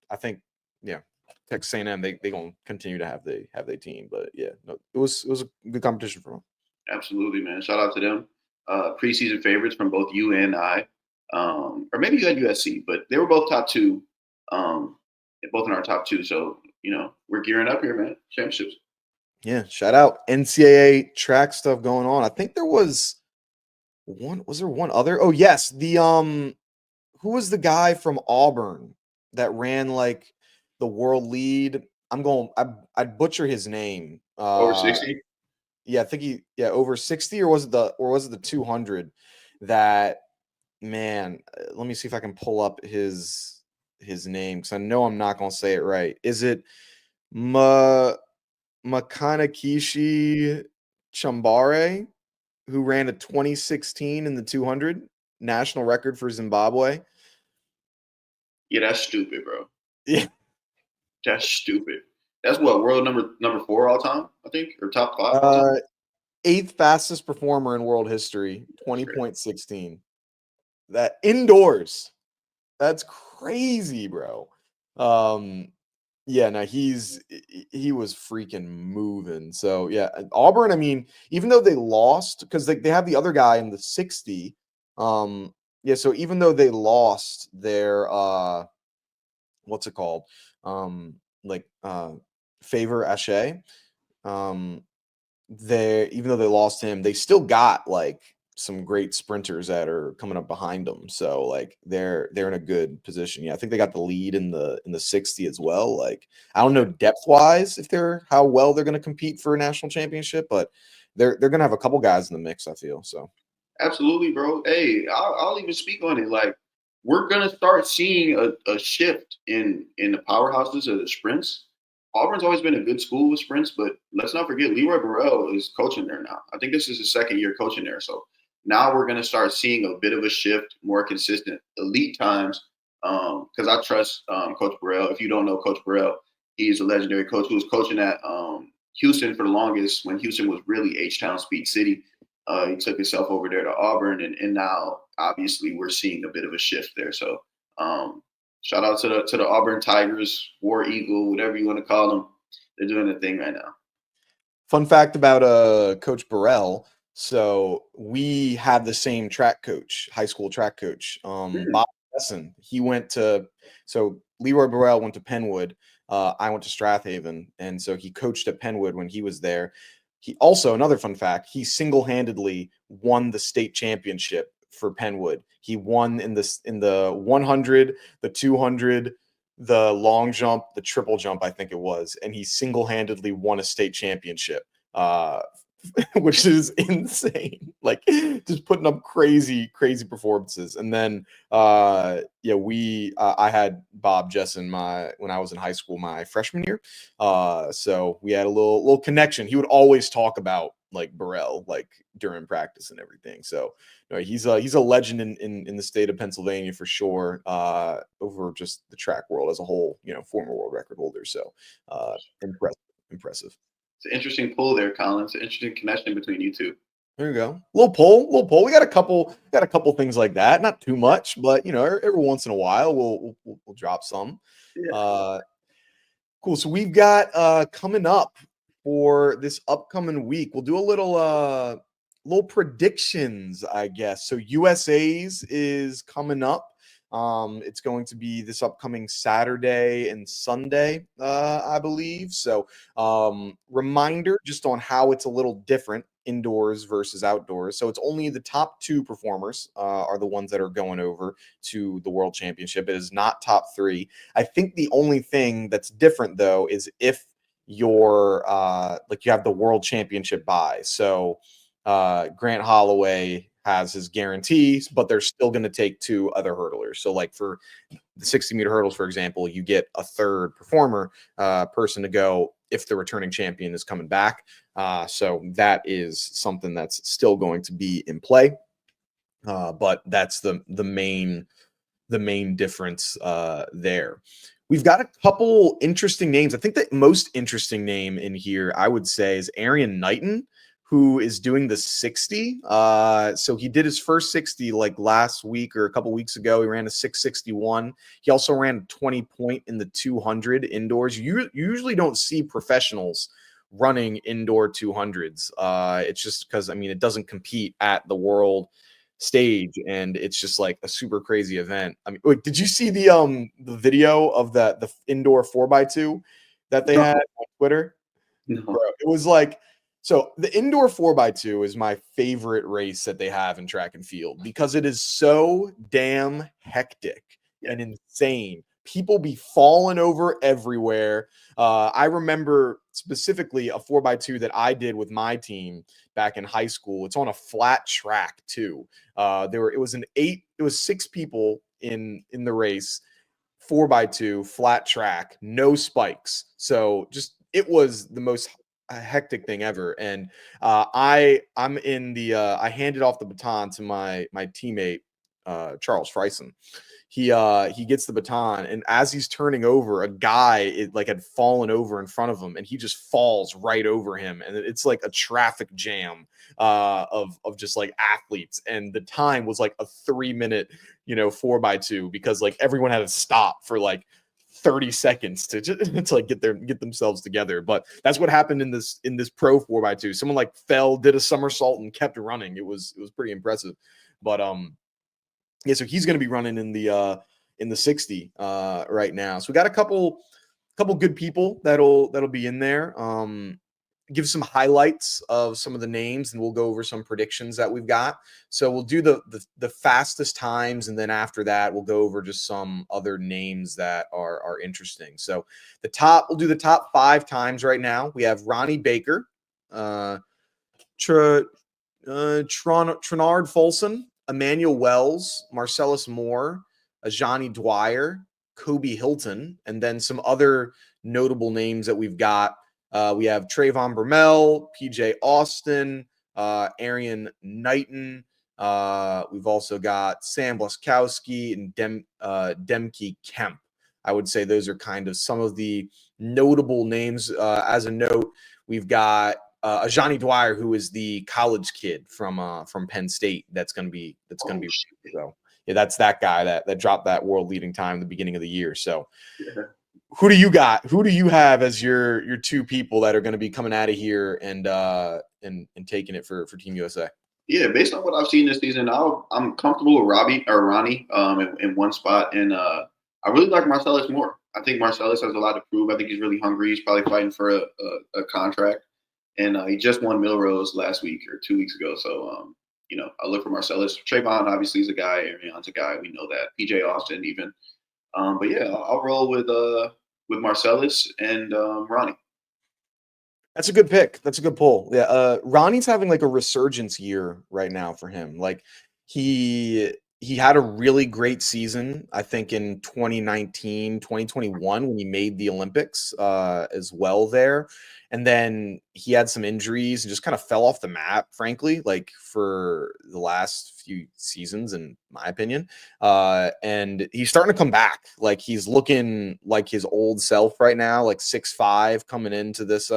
I think, yeah. Texas A&M, they gonna continue to have their team, but yeah, no, it was a good competition for them. Absolutely, man. Shout out to them. Preseason favorites from both you and I, or maybe you had USC, but they were both top two, both in our top two. So we're gearing up here, man. Championships. Yeah, shout out NCAA track stuff going on. I think there was one. Was there one other? Oh yes, the who was the guy from Auburn that ran like the world lead? I'd butcher his name. Over 60. Yeah, I think over 60, or was it the 200 that, man, let me see if I can pull up his name, because I know I'm not gonna say it right. Is it Makanakishi Chambare, who ran a 2016 in the 200 national record for Zimbabwe? Yeah, that's stupid, bro. Yeah. That's stupid. That's what, world number 4 all time, I think, or top 5 all time. 8th fastest performer in world history, 20.16. That indoors. That's crazy, bro. Yeah, no, he was freaking moving. So yeah, Auburn, I mean, even though they lost, because they have the other guy in the 60. Yeah, so even though they lost their what's it called? Like Favor Ashe, even though they lost him, they still got like some great sprinters that are coming up behind them. So like they're in a good position. Yeah, I think they got the lead in the 60 as well. Like I don't know depth wise if how well they're going to compete for a national championship, but they're going to have a couple guys in the mix, I feel. So Absolutely, bro. Hey, I'll even speak on it. Like, we're gonna start seeing a shift in the powerhouses of the sprints. Auburn's always been a good school with sprints, but let's not forget Leroy Burrell is coaching there now. I think this is his second year coaching there. So now we're gonna start seeing a bit of a shift, more consistent elite times. Because I trust Coach Burrell. If you don't know Coach Burrell, he's a legendary coach who was coaching at Houston for the longest when Houston was really H-Town Speed City. He took himself over there to Auburn, and now obviously we're seeing a bit of a shift there. So shout out to the Auburn Tigers, War Eagle, whatever you want to call them. They're doing their thing right now. Fun fact about Coach Burrell. So we had the same track coach, high school track coach, Bob Jessen. So Leroy Burrell went to Penwood. I went to Strathaven, and so he coached at Penwood when he was there. He also, another fun fact, he single-handedly won the state championship for Penwood. He won in the 100, the 200, the long jump, the triple jump, I think it was, and he single-handedly won a state championship, which is insane. Like just putting up crazy performances. And then I had Bob Jessen when I was in high school my freshman year. So we had a little connection. He would always talk about like Burrell like during practice and everything. So he's a legend in the state of Pennsylvania for sure, over just the track world as a whole, former world record holder. So impressive. It's an interesting pull there, Colin. It's an interesting connection between you two. There you go. Little poll. We got a couple things like that. Not too much, but every once in a while we'll drop some. Yeah. Cool. So we've got coming up for this upcoming week. We'll do a little predictions, I guess. So USA's is coming up. It's going to be this upcoming Saturday and Sunday, I believe. So, reminder just on how it's a little different indoors versus outdoors. So it's only the top 2 performers are the ones that are going over to the World Championship. It is not top 3. I think the only thing that's different though is if you're you have the World Championship bye. So Grant Holloway has his guarantees, but they're still going to take 2 other hurdlers. So like for the 60-meter hurdles, for example, you get a third performer person to go if the returning champion is coming back. So that is something that's still going to be in play. But that's the main difference there. We've got a couple interesting names. I think the most interesting name in here, I would say, is Arian Knighton, who is doing the 60. So he did his first 60 like last week or a couple weeks ago. He ran a 661. He also ran a 20 point in the 200 indoors. You usually don't see professionals running indoor 200s. It's just because, I mean, it doesn't compete at the world stage, and it's just like a super crazy event. I mean, wait, did you see the video of the indoor 4x2 that they had on Twitter? Bro, No. it was like, so the indoor 4x2 is my favorite race that they have in track and field because it is so damn hectic Yeah. and insane. People be falling over everywhere. I remember specifically a 4x2 that I did with my team back in high school. It's on a flat track too. It was 6 people in the race, 4x2 flat track, no spikes. So just it was the most hectic thing ever. And I'm in the I handed off the baton to my teammate Charles Friesen. He gets the baton, and as he's turning over, a guy had fallen over in front of him, and he just falls right over him, and it's like a traffic jam of just like athletes. And the time was like a 3 minute 4x2 because like everyone had to stop for like 30 seconds to like get themselves together. But that's what happened in this pro 4x2. Someone like fell, did a somersault, and kept running. It was pretty impressive. But yeah, so he's going to be running in the 60 right now. So we got a couple good people that'll be in there. Give some highlights of some of the names, and we'll go over some predictions that we've got. So we'll do the fastest times, and then after that, we'll go over just some other names that are interesting. So we'll do the top 5 times right now. We have Ronnie Baker, Trenard Folson, Emmanuel Wells, Marcellus Moore, Johnny Dwyer, Kobe Hilton, and then some other notable names that we've got. We have Trayvon Bromell, PJ Austin, Arian Knighton. We've also got Sam Blaskowski and Demke Kemp. I would say those are kind of some of the notable names. As a note, we've got Johnny Dwyer, who is the college kid from Penn State. That's gonna be so. Yeah, that's that guy that dropped that world leading time at the beginning of the year. So Yeah. who do you got? Who do you have as your 2 people that are going to be coming out of here and taking it for Team USA? Yeah, based on what I've seen this season, I'm comfortable with Ronnie in one spot, and I really like Marcellus Moore. I think Marcellus has a lot to prove. I think he's really hungry. He's probably fighting for a contract, and he just won Milrose last week or 2 weeks ago. So I look for Marcellus. Trayvon obviously is a guy. Arian's a guy. We know that. PJ Austin even. But yeah, I'll roll with Marcellus and Ronnie. That's a good pick. That's a good pull. Yeah, Ronnie's having like a resurgence year right now for him. Like he had a really great season, I think in 2019, 2021 when he made the Olympics as well there. And then he had some injuries and just kind of fell off the map, frankly, like for the last few seasons, in my opinion. And he's starting to come back. Like he's looking like his old self right now, like 6'5", coming into this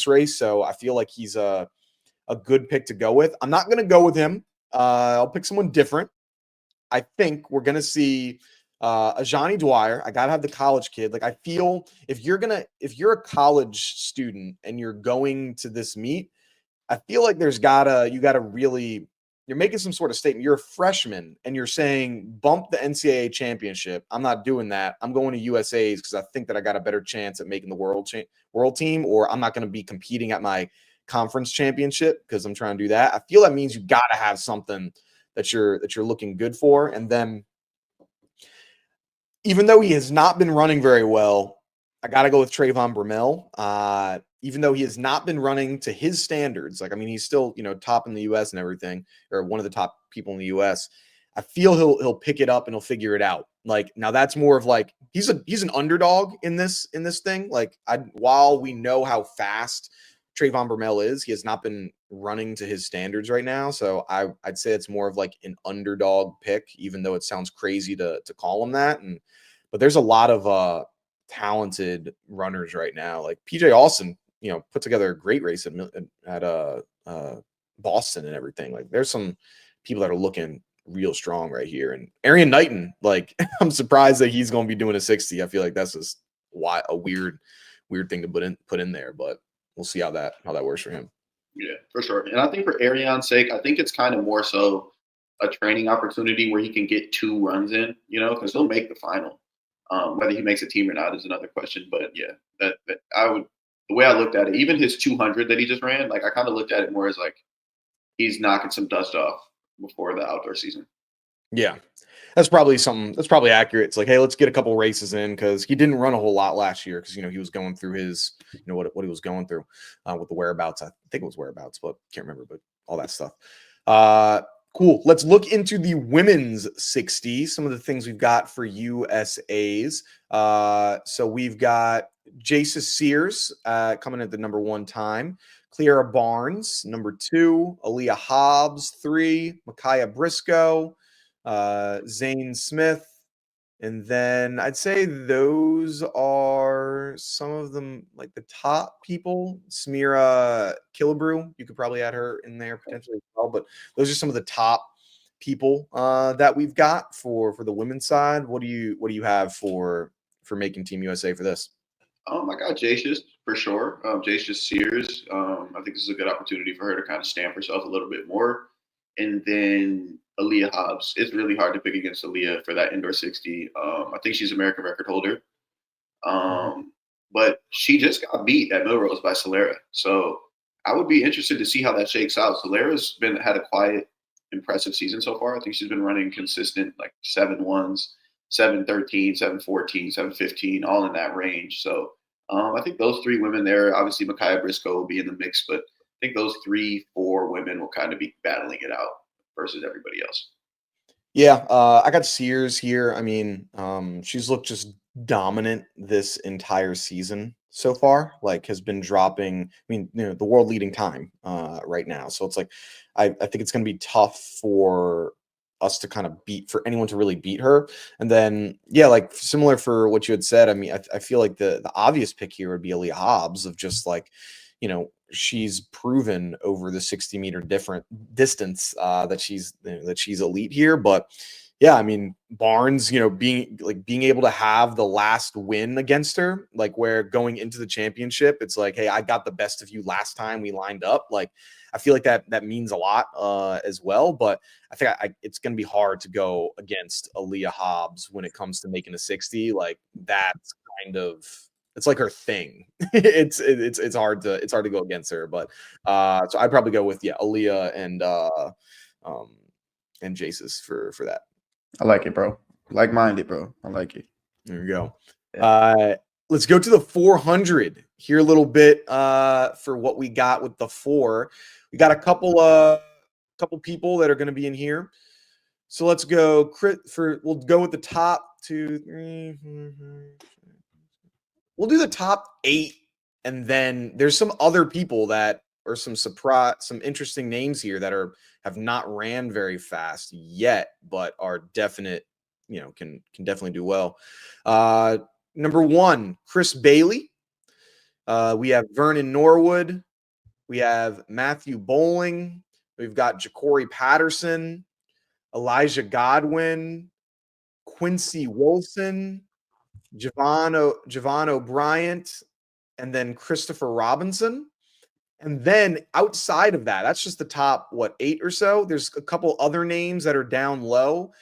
race. So I feel like he's a good pick to go with. I'm not going to go with him. I'll pick someone different. I think we're going to see a Johnny Dwyer. I got to have the college kid. Like I feel if you're a college student and you're going to this meet, I feel like you're making some sort of statement. You're a freshman and you're saying bump the NCAA championship. I'm not doing that. I'm going to USA's because I think that I got a better chance at making the world team, or I'm not going to be competing at my conference championship because I'm trying to do that. I feel that means you got to have something that you're looking good for. And then even though he has not been running very well, I got to go with Trayvon Bromell. Even though he has not been running to his standards, like, I mean, he's still, top in the US and everything, or one of the top people in the US. I feel he'll pick it up and he'll figure it out. Like, now that's more of like, he's an underdog in this thing. Like while we know how fast Trayvon Bromell is, he has not been running to his standards right now. So I'd say it's more of like an underdog pick, even though it sounds crazy to call him that. But there's a lot of talented runners right now. Like PJ Austin, put together a great race at Boston and everything. Like there's some people that are looking real strong right here. And Arian Knighton, like I'm surprised that he's going to be doing a 60. I feel like that's just a weird thing to put in there, but we'll see how that works for him. Yeah, for sure. And I think for Arian's sake, I think it's kind of more so a training opportunity where he can get 2 runs in, because he'll make the final. Whether he makes a team or not is another question. But yeah, that the way I looked at it, even his 200 that he just ran, like I kind of looked at it more as like he's knocking some dust off before the outdoor season. Yeah, that's probably accurate. It's like, hey, let's get a couple races in because he didn't run a whole lot last year because he was going through his what he was going through with the whereabouts. I think it was whereabouts, but can't remember. But all that stuff. Cool. Let's look into the women's 60. Some of the things we've got for USA's. So we've got Jaisa Sears coming at the number 1 time. Cleara Barnes, number 2. Aaliyah Hobbs, 3. Micaiah Briscoe. Zane Smith, and then I'd say those are some of them, like the top people. Samira Killebrew, you could probably add her in there potentially as well, but those are some of the top people that we've got for the women's side. What do you have for making Team USA for this? I got Jacius for sure. Jacius Sears. I think this is a good opportunity for her to kind of stamp herself a little bit more. And then Aaliyah Hobbs. It's really hard to pick against Aaliyah for that indoor 60. I think she's American record holder. But she just got beat at Millrose by Solera. So I would be interested to see how that shakes out. Solera's had a quiet, impressive season so far. I think she's been running consistent, like 7-1s, 7-13, 7-14, 7-15, all in that range. So I think those 3 women there, obviously Micaiah Briscoe will be in the mix, but I think those 3-4 women will kind of be battling it out versus everybody else. Yeah, I got Sears here. I mean, she's looked just dominant this entire season so far. Like, has been dropping. I mean, the world leading time right now. So it's like, I think it's going to be tough for us to kind of for anyone to really beat her. And then, yeah, like similar for what you had said. I mean, I feel like the obvious pick here would be Aaliyah Hobbs of just like, she's proven over the 60-meter different distance that she's elite here. But yeah, I mean, Barnes, being able to have the last win against her, like where going into the championship, it's like, hey, I got the best of you last time we lined up. Like, I feel like that means a lot as well. But I think it's going to be hard to go against Aaliyah Hobbs when it comes to making a 60. Like that's kind of, it's like her thing. it's hard to go against her. But so I'd probably go with Aaliyah and Jace's for that. I like it, bro. Like-minded, bro. I like it. There you go. Yeah. Let's go to the 400. Here a little bit for what we got with the 4. We got a couple people that are going to be in here. So let's go we'll go with the top 2, 3, 4, 5. We'll do the top 8, and then there's some other people that are some interesting names here that have not ran very fast yet, but are definite, can definitely do well. Number 1, Chris Bailey. We have Vernon Norwood. We have Matthew Bowling. We've got Ja'Cory Patterson, Elijah Godwin, Quincy Wilson, Javon O'Brien, and then Christopher Robinson. And then outside of that, that's just the top, 8 or so. There's a couple other names that are down low.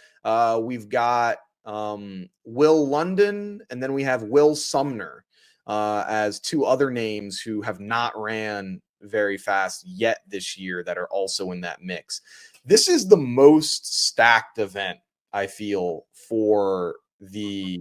We've got Will London, and then we have Will Sumner as 2 other names who have not ran very fast yet this year that are also in that mix. This is the most stacked event, I feel, for the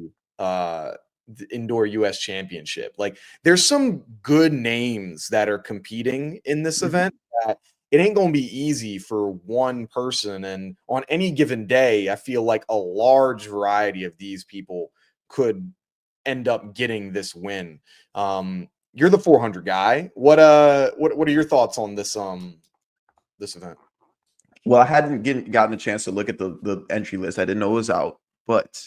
indoor US championship. Like there's some good names that are competing in this event that it ain't going to be easy for one person. And on any given day, I feel like a large variety of these people could end up getting this win. You're the 400 guy. What are your thoughts on this this event? Well, I hadn't gotten a chance to look at the entry list. I didn't know it was out, but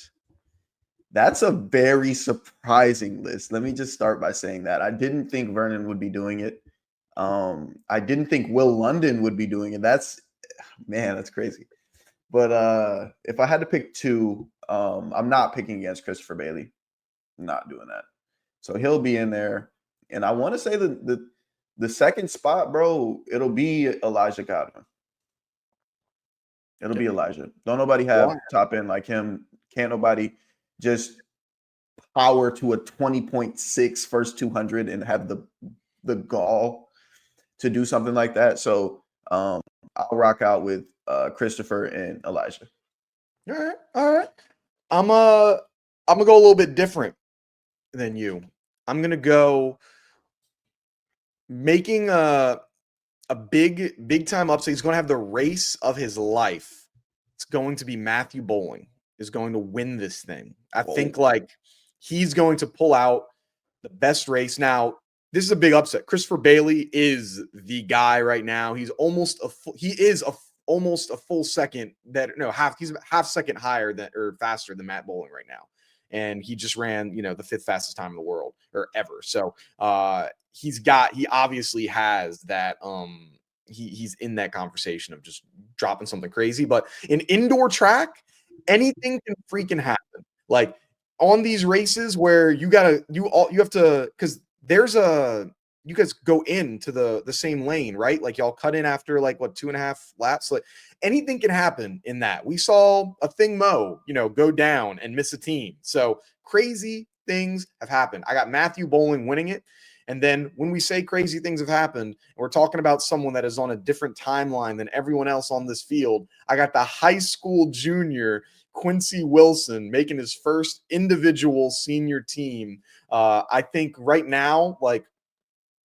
that's a very surprising list. Let me just start by saying that I didn't think Vernon would be doing it. I didn't think Will London would be doing it. That's crazy. But if I had to pick two, I'm not picking against Christopher Bailey. I'm not doing that. So he'll be in there. And I want to say the second spot, bro, it'll be Elijah Godwin. It'll be Elijah. Don't nobody have top end like him. Can't nobody just power to a 20.6 first 200 and have the gall to do something like that. So I'll rock out with Christopher and Elijah. All right. I'm gonna go a little bit different than you. I'm gonna go making a big time upset. He's going to have the race of his life. It's going to be Matthew Bowling is going to win this thing. I think like he's going to pull out the best race. Now, this is a big upset. Christopher Bailey is the guy right now. He's almost almost a full second he's half second higher than or faster than Matt Bowling right now. And he just ran, the fifth fastest time in the world or ever. So he obviously has that he's in that conversation of just dropping something crazy. But in indoor track, anything can freaking happen. Like on these races where you have to, because you guys go into the same lane, right? Like y'all cut in after like 2.5 laps. Like anything can happen in that. We saw a thing go down and miss a team. So crazy things have happened. I got Matthew Bowling winning it. And then when we say crazy things have happened, we're talking about someone that is on a different timeline than everyone else on this field. I got the high school junior Quincy Wilson making his first individual senior team. I think right now, like,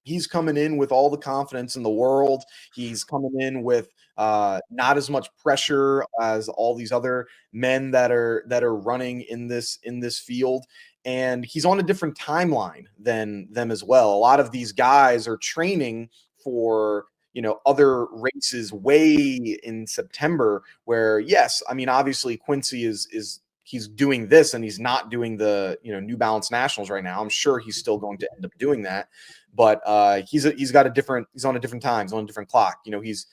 he's coming in with all the confidence in the world. He's coming in with not as much pressure as all these other men that are running in this field. And he's on a different timeline than them as well. A lot of these guys are training for other races way in September. Where yes, I mean obviously Quincy is he's doing this and he's not doing the New Balance Nationals right now. I'm sure he's still going to end up doing that, but he's on a different time, he's on a different clock. He's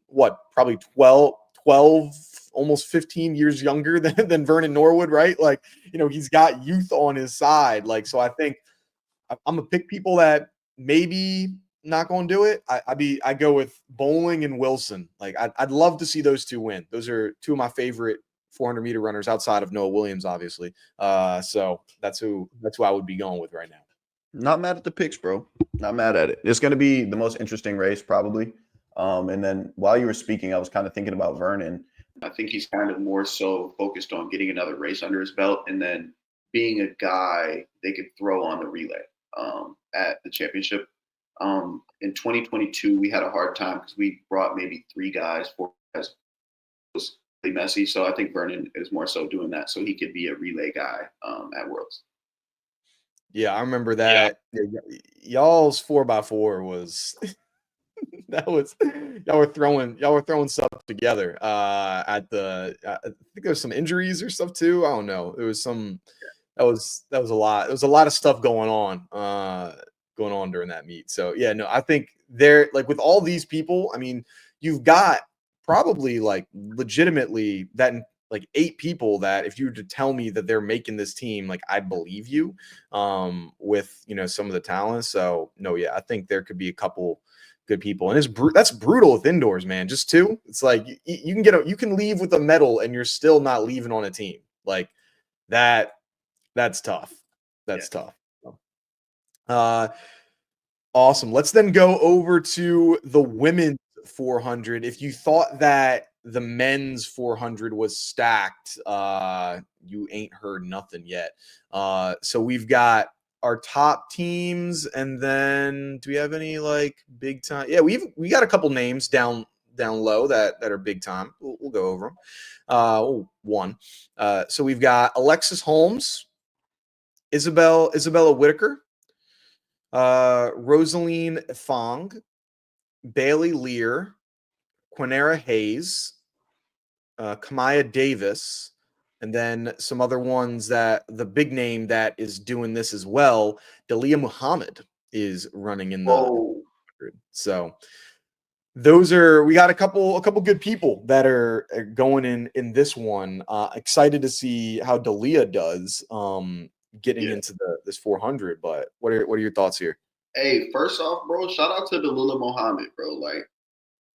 what, probably 12 almost 15 years younger than Vernon Norwood, right? Like he's got youth on his side. Like, so I think I'm gonna pick people that maybe not going to do it. I go with Bowling and Wilson. Like I'd love to see those two win. Those are two of my favorite 400 meter runners outside of Noah Williams, obviously. So that's who I would be going with right now. Not mad at the picks, bro. Not mad at it. It's going to be the most interesting race probably. And then while you were speaking, I was kind of thinking about Vernon. I think he's kind of more so focused on getting another race under his belt and then being a guy they could throw on the relay at the championship. In 2022, we had a hard time because we brought maybe 4 guys. It was really messy. So I think Vernon is more so doing that so he could be a relay guy at Worlds. Yeah, I remember that. Yeah. Y'all's 4x4 was y'all were throwing stuff together at the I think there was some injuries or stuff too. I don't know. It was that was a lot. There was a lot of stuff going on during that meet. So yeah, no, I think they're like with all these people, I mean, you've got probably like legitimately that like 8 people that if you were to tell me that they're making this team, like I believe you with some of the talent. So no, yeah, I think there could be a couple good people, and that's brutal with indoors, man. Just 2, it's like you can leave with a medal and you're still not leaving on a team like that. That's tough. That's tough. Awesome. Let's then go over to the women's 400. If you thought that the men's 400 was stacked, you ain't heard nothing yet. So we've got our top teams, and then do we have any like big time? Yeah, we got a couple names down low that are big time. We'll go over them. One. So we've got Alexis Holmes, Isabella Whitaker, Rosaline Fong, Bailey Lear, Quinera Hayes, Kamaya Davis, and then some other ones that the big name that is doing this as well. Dalia Muhammad is running in the Oh, 100. So those are we got a couple good people that are going in this one. Excited to see how Dalia does getting yeah. into this 400. But what are your thoughts here? Hey, first off, bro, shout out to Dalila Muhammad, bro. Like,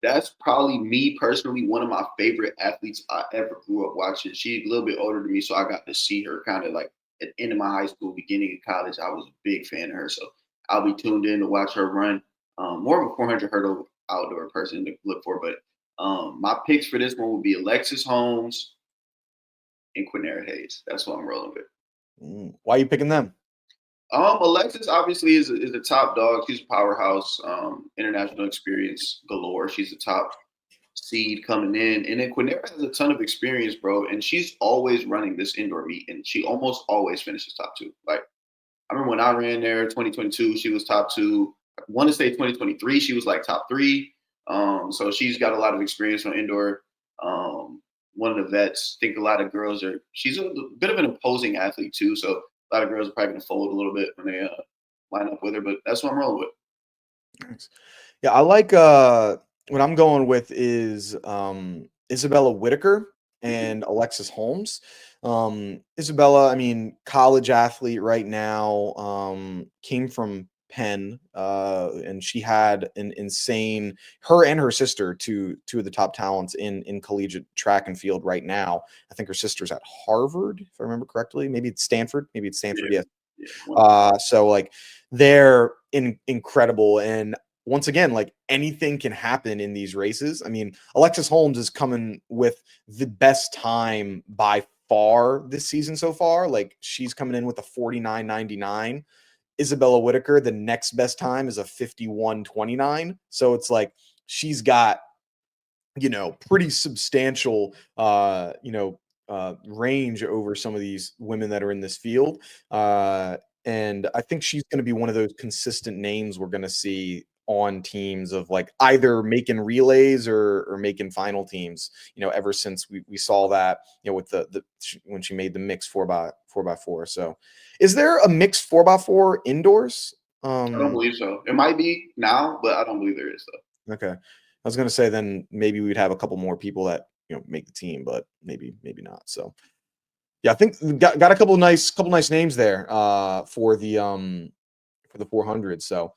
that's probably me personally, one of my favorite athletes I ever grew up watching. She's a little bit older than me, so I got to see her kind of like at the end of my high school, beginning of college. I was a big fan of her, so I'll be tuned in to watch her run. More of a 400 hurdle outdoor person to look for, but my picks for this one would be Alexis Holmes and Quinera Hayes. That's what I'm rolling with. Why are you picking them? Alexis obviously is a top dog. She's a powerhouse, international experience galore. She's a top seed coming in. And then Quinera has a ton of experience, bro. And she's always running this indoor meet, and she almost always finishes top two. Like, I remember when I ran there 2022, she was top two. I want to say 2023, she was like top three. So she's got a lot of experience on indoor. One of the vets. I think a lot of girls are. She's a bit of an imposing athlete too. So a lot of girls are probably going to fold a little bit when they line up with her. But that's what I'm rolling with. Nice. Yeah, I like what I'm going with is Isabella Whitaker and Alexis Holmes. Isabella, I mean, college athlete right now, came from Penn, and she had an insane her and her sister, two of the top talents in collegiate track and field right now. I think her sister's at Harvard, if I remember correctly. Maybe it's Stanford. Yeah. So like they're incredible. And once again, like anything can happen in these races. I mean, Alexis Holmes is coming with the best time by far this season so far. Like she's coming in with a 49.99. Isabella Whitaker, the next best time is a 51.29. So it's like she's got, pretty substantial, range over some of these women that are in this field. And I think she's going to be one of those consistent names we're going to see on teams of like either making relays or making final teams, ever since we saw that, with the when she made the mix 4x4. So is there a mixed 4x4 indoors? I don't believe so. It might be now, but I don't believe there is though. Okay. I was going to say then maybe we'd have a couple more people that, make the team, but maybe not. So yeah, I think we got a couple nice names there for the 400. So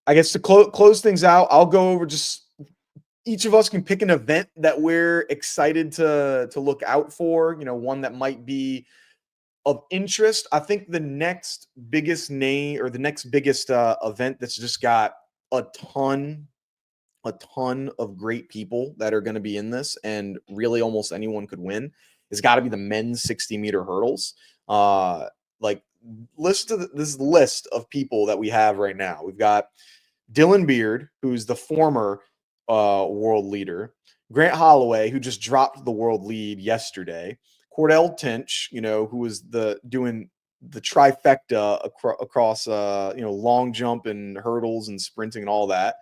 I guess to close things out, I'll go over just each of us can pick an event that we're excited to look out for, one that might be of interest. I think the next biggest name or the next biggest event that's just got a ton of great people that are going to be in this, and really almost anyone could win. It's got to be the men's 60-meter hurdles. Like this list of people that we have right now. We've got Dylan Beard, who's the former world leader, Grant Holloway, who just dropped the world lead yesterday, Cordell Tinch, who was doing the trifecta across long jump and hurdles and sprinting and all that.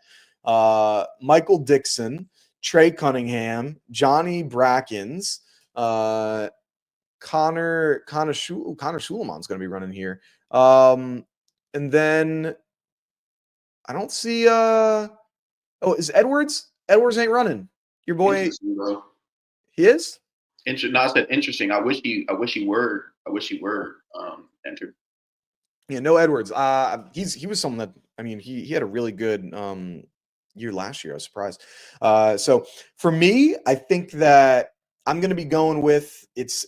Michael Dixon, Trey Cunningham, Johnny Brackens, Connor Schuleman's going to be running here. And then I don't see is Edwards? Edwards ain't running. Your boy, Bro. He is? No, I said interesting. I wish he were entered. Yeah, no Edwards. He was someone that, I mean, he had a really good year last year. I was surprised. So for me, I think that I'm going to be going with it's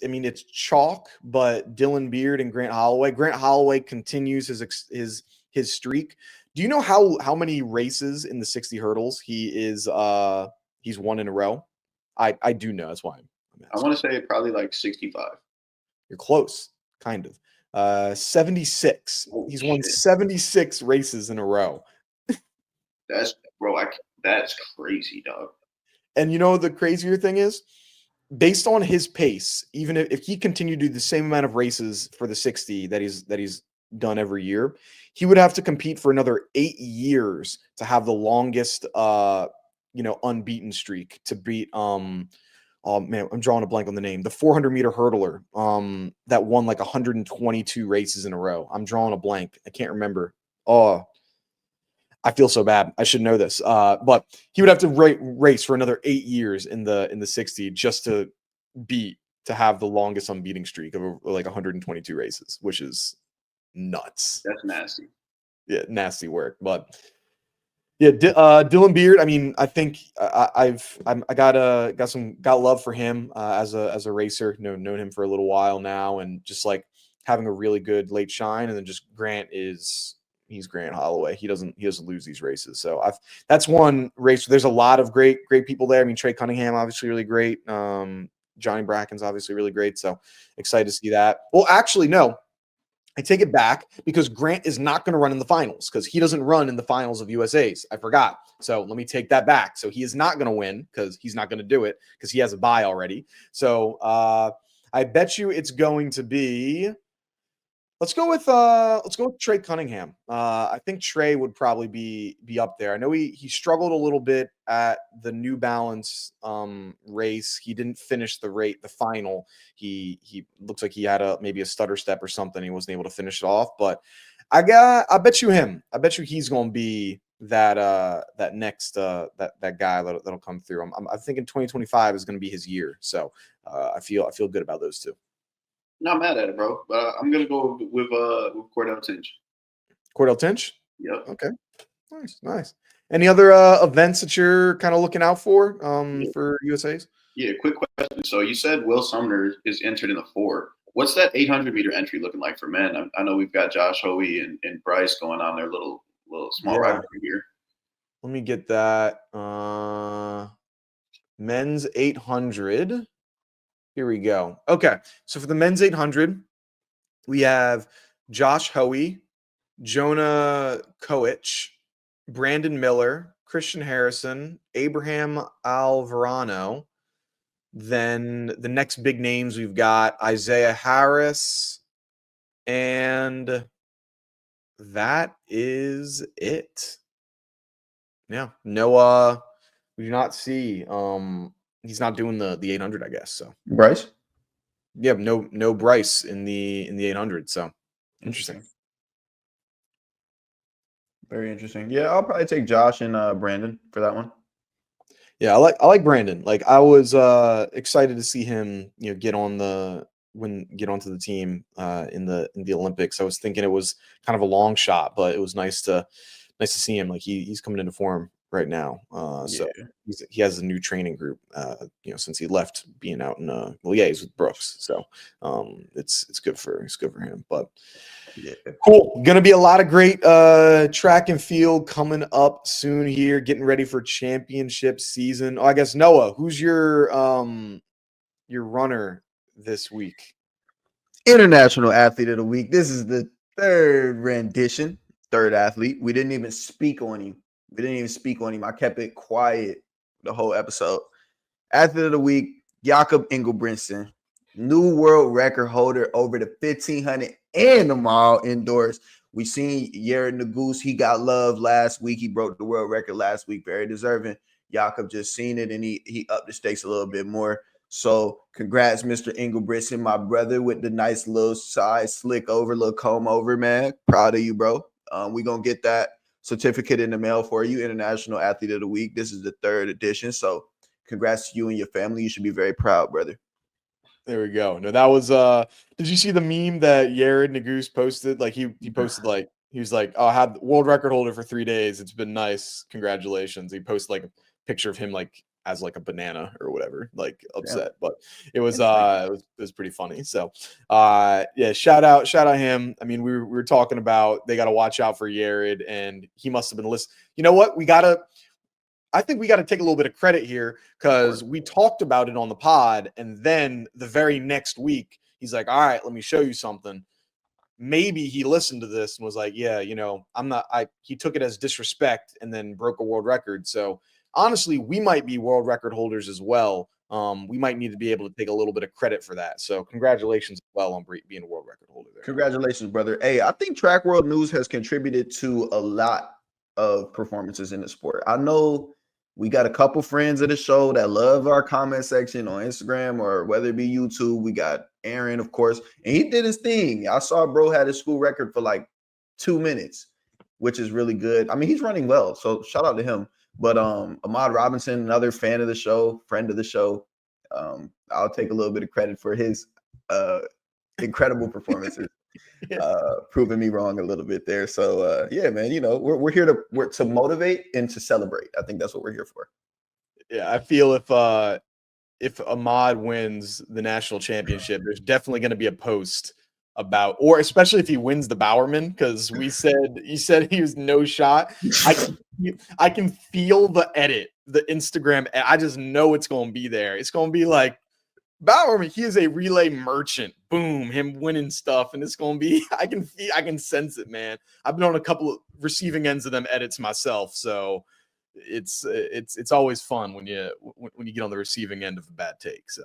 chalk, but Dylan Beard and Grant Holloway. Grant Holloway continues his streak. Do you know how many races in the 60 hurdles he's won in a row? I do know. That's why I'm I want to say probably like 65. You're close, kind of. 76. Oh, he's won shit. 76 races in a row. That's crazy, dog. And the crazier thing is, based on his pace, even if he continued to do the same amount of races for the 60 that he's done every year, he would have to compete for another 8 years to have the longest unbeaten streak to beat oh man, I'm drawing a blank on the name. The 400-meter hurdler that won like 122 races in a row. I'm drawing a blank. I can't remember. Oh, I feel so bad. I should know this. But he would have to race for another 8 years in the 60 just to have the longest unbeating streak of like 122 races, which is nuts. That's nasty. Yeah, nasty work. But yeah, Dylan Beard. I mean, I think I got love for him as a racer. Known him for a little while now, and just like having a really good late shine. And then just he's Grant Holloway. He doesn't lose these races. So that's one race. There's a lot of great people there. I mean, Trey Cunningham obviously really great. Johnny Bracken's obviously really great. So excited to see that. Well, actually, no. I take it back because Grant is not going to run in the finals because he doesn't run in the finals of USA's. I forgot. So let me take that back. So he is not going to win because he's not going to do it because he has a bye already. So I bet you it's going to be. Let's go with Trey Cunningham. I think Trey would probably be up there. I know he struggled a little bit at the New Balance race. He didn't finish the final. He looks like he had maybe a stutter step or something. He wasn't able to finish it off. But I bet you him. I bet you he's going to be that next that guy that'll come through. I'm thinking 2025 is going to be his year. So I feel good about those two. Not mad at it, bro. But I'm gonna go with Cordell Tinch. Cordell Tinch? Yep. Okay. Nice. Any other events that you're kind of looking out for for USA's? Yeah, quick question. So you said Will Sumner is entered in the 4. What's that 800-meter entry looking like for men? I know we've got Josh Hoey and Bryce going on their little small rivalry here. Let me get that. Men's 800. Here we go. Okay. So for the men's 800, we have Josh Hoey, Jonah Koech, Brandon Miller, Christian Harrison, Abraham Alvarado. Then the next big names we've got Isaiah Harris, and that is it. Yeah. No, we do not see he's not doing the 800, I guess. So Bryce? Yeah, no Bryce in the 800. So interesting. Very interesting. Yeah, I'll probably take Josh and Brandon for that one. Yeah, I like Brandon. Like I was excited to see him, get onto the team in the Olympics. I was thinking it was kind of a long shot, but it was nice to see him. Like he's coming into form right now. So he has a new training group. Since he left being out in he's with Brooks. So it's good for him. But yeah, cool. Gonna be a lot of great track and field coming up soon here. Getting ready for championship season. Oh, I guess Noah, who's your runner this week? International Athlete of the Week. This is the third athlete. We didn't even speak on him. I kept it quiet the whole episode. Athlete of the Week, Jakob Ingebrigtsen, new world record holder over the 1500 and the mile indoors. We seen Jared Naguse. He got love last week. He broke the world record last week. Very deserving. Jakob just seen it, and he upped the stakes a little bit more. So congrats, Mr. Ingebrigtsen, my brother, with the nice little side slick over, little comb over, man. Proud of you, bro. We're going to get that certificate in the mail for you, International Athlete of the Week. This is the 3rd edition. So congrats to you and your family. You should be very proud, brother. There we go. No, that was did you see the meme that Jared Naguse posted? Like he posted like he was like, "Oh, I had world record holder for 3 days. It's been nice. Congratulations." He posted like a picture of him like as like a banana or whatever, like upset. But it was pretty funny. So yeah, shout out him. I mean, we were talking about they got to watch out for Jared, and he must have been listening. You know what? I think we got to take a little bit of credit here because we talked about it on the pod, and then the very next week, he's like, "All right, let me show you something." Maybe he listened to this and was like, "Yeah, he took it as disrespect and then broke a world record." So honestly, we might be world record holders as well. We might need to be able to take a little bit of credit for that. So congratulations as well on being a world record holder there. Congratulations, brother. Hey, I think Track World News has contributed to a lot of performances in the sport. I know We got a couple friends of the show that love our comment section on Instagram or whether it be YouTube. We got Aaron, of course, and he did his thing. I saw bro had his school record for like 2 minutes, which is really good. I mean, he's running well, so shout out to him. But Ahmad Robinson, another fan of the show, friend of the show. I'll take a little bit of credit for his incredible performances. Proving me wrong a little bit there. So yeah, man, you know, we're here to motivate and to celebrate. I think that's what we're here for. Yeah, I feel if Ahmad wins the national championship, there's definitely going to be a post about, or especially if he wins the Bowerman, because you said he was no shot. I can feel the edit, the Instagram. I just know it's going to be there. It's going to be like, Bowerman, he is a relay merchant. Boom, him winning stuff, and it's gonna be. I can sense it, man. I've been on a couple of receiving ends of them edits myself, so it's always fun when you get on the receiving end of a bad take. So,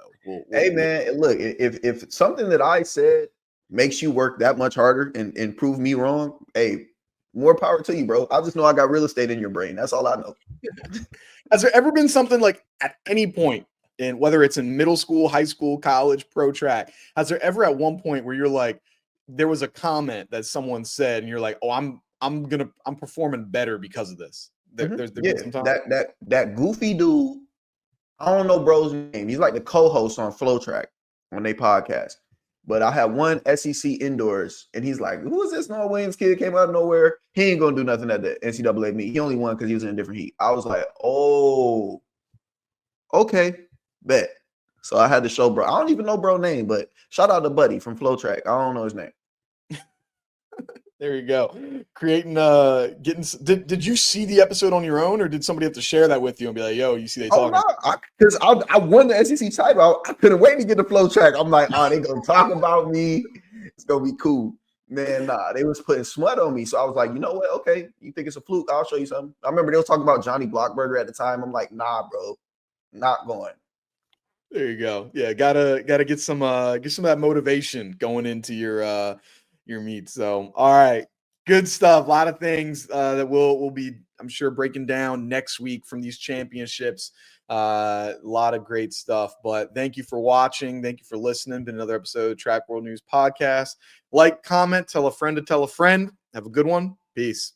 hey, man, look, if something that I said makes you work that much harder and prove me wrong, hey, more power to you, bro. I just know I got real estate in your brain. That's all I know. Has there ever been something like at any point? And whether it's in middle school, high school, college, pro track, has there ever at one point where you're like, there was a comment that someone said, and you're like, oh, I'm performing better because of this. There's been some time. That goofy dude. I don't know bro's name. He's like the co-host on Flow Track on their podcast. But I had one SEC indoors, and he's like, "Who is this Noah Williams kid? Came out of nowhere. He ain't gonna do nothing at the NCAA meet. He only won because he was in a different heat." I was like, "Oh, okay." Bet. So I had to show bro. I don't even know bro name, but shout out to Buddy from Flow Track. I don't know his name. There you go. Creating getting did you see the episode on your own, or did somebody have to share that with you and be like, yo, you see they talking? Because I won the SEC title. I couldn't wait to get the Flow Track. I'm like, oh, they gonna talk about me. It's gonna be cool. Man, nah, they was putting smut on me. So I was like, you know what? Okay, you think it's a fluke? I'll show you something. I remember they was talking about Johnny Blockburger at the time. I'm like, nah, bro, not going. There you go. Yeah, gotta get some of that motivation going into your meet. So all right, good stuff. A lot of things that we'll be, I'm sure, breaking down next week from these championships. A lot of great stuff. But thank you for watching. Thank you for listening to another episode of Track World News Podcast. Like, comment, tell a friend to tell a friend. Have a good one. Peace.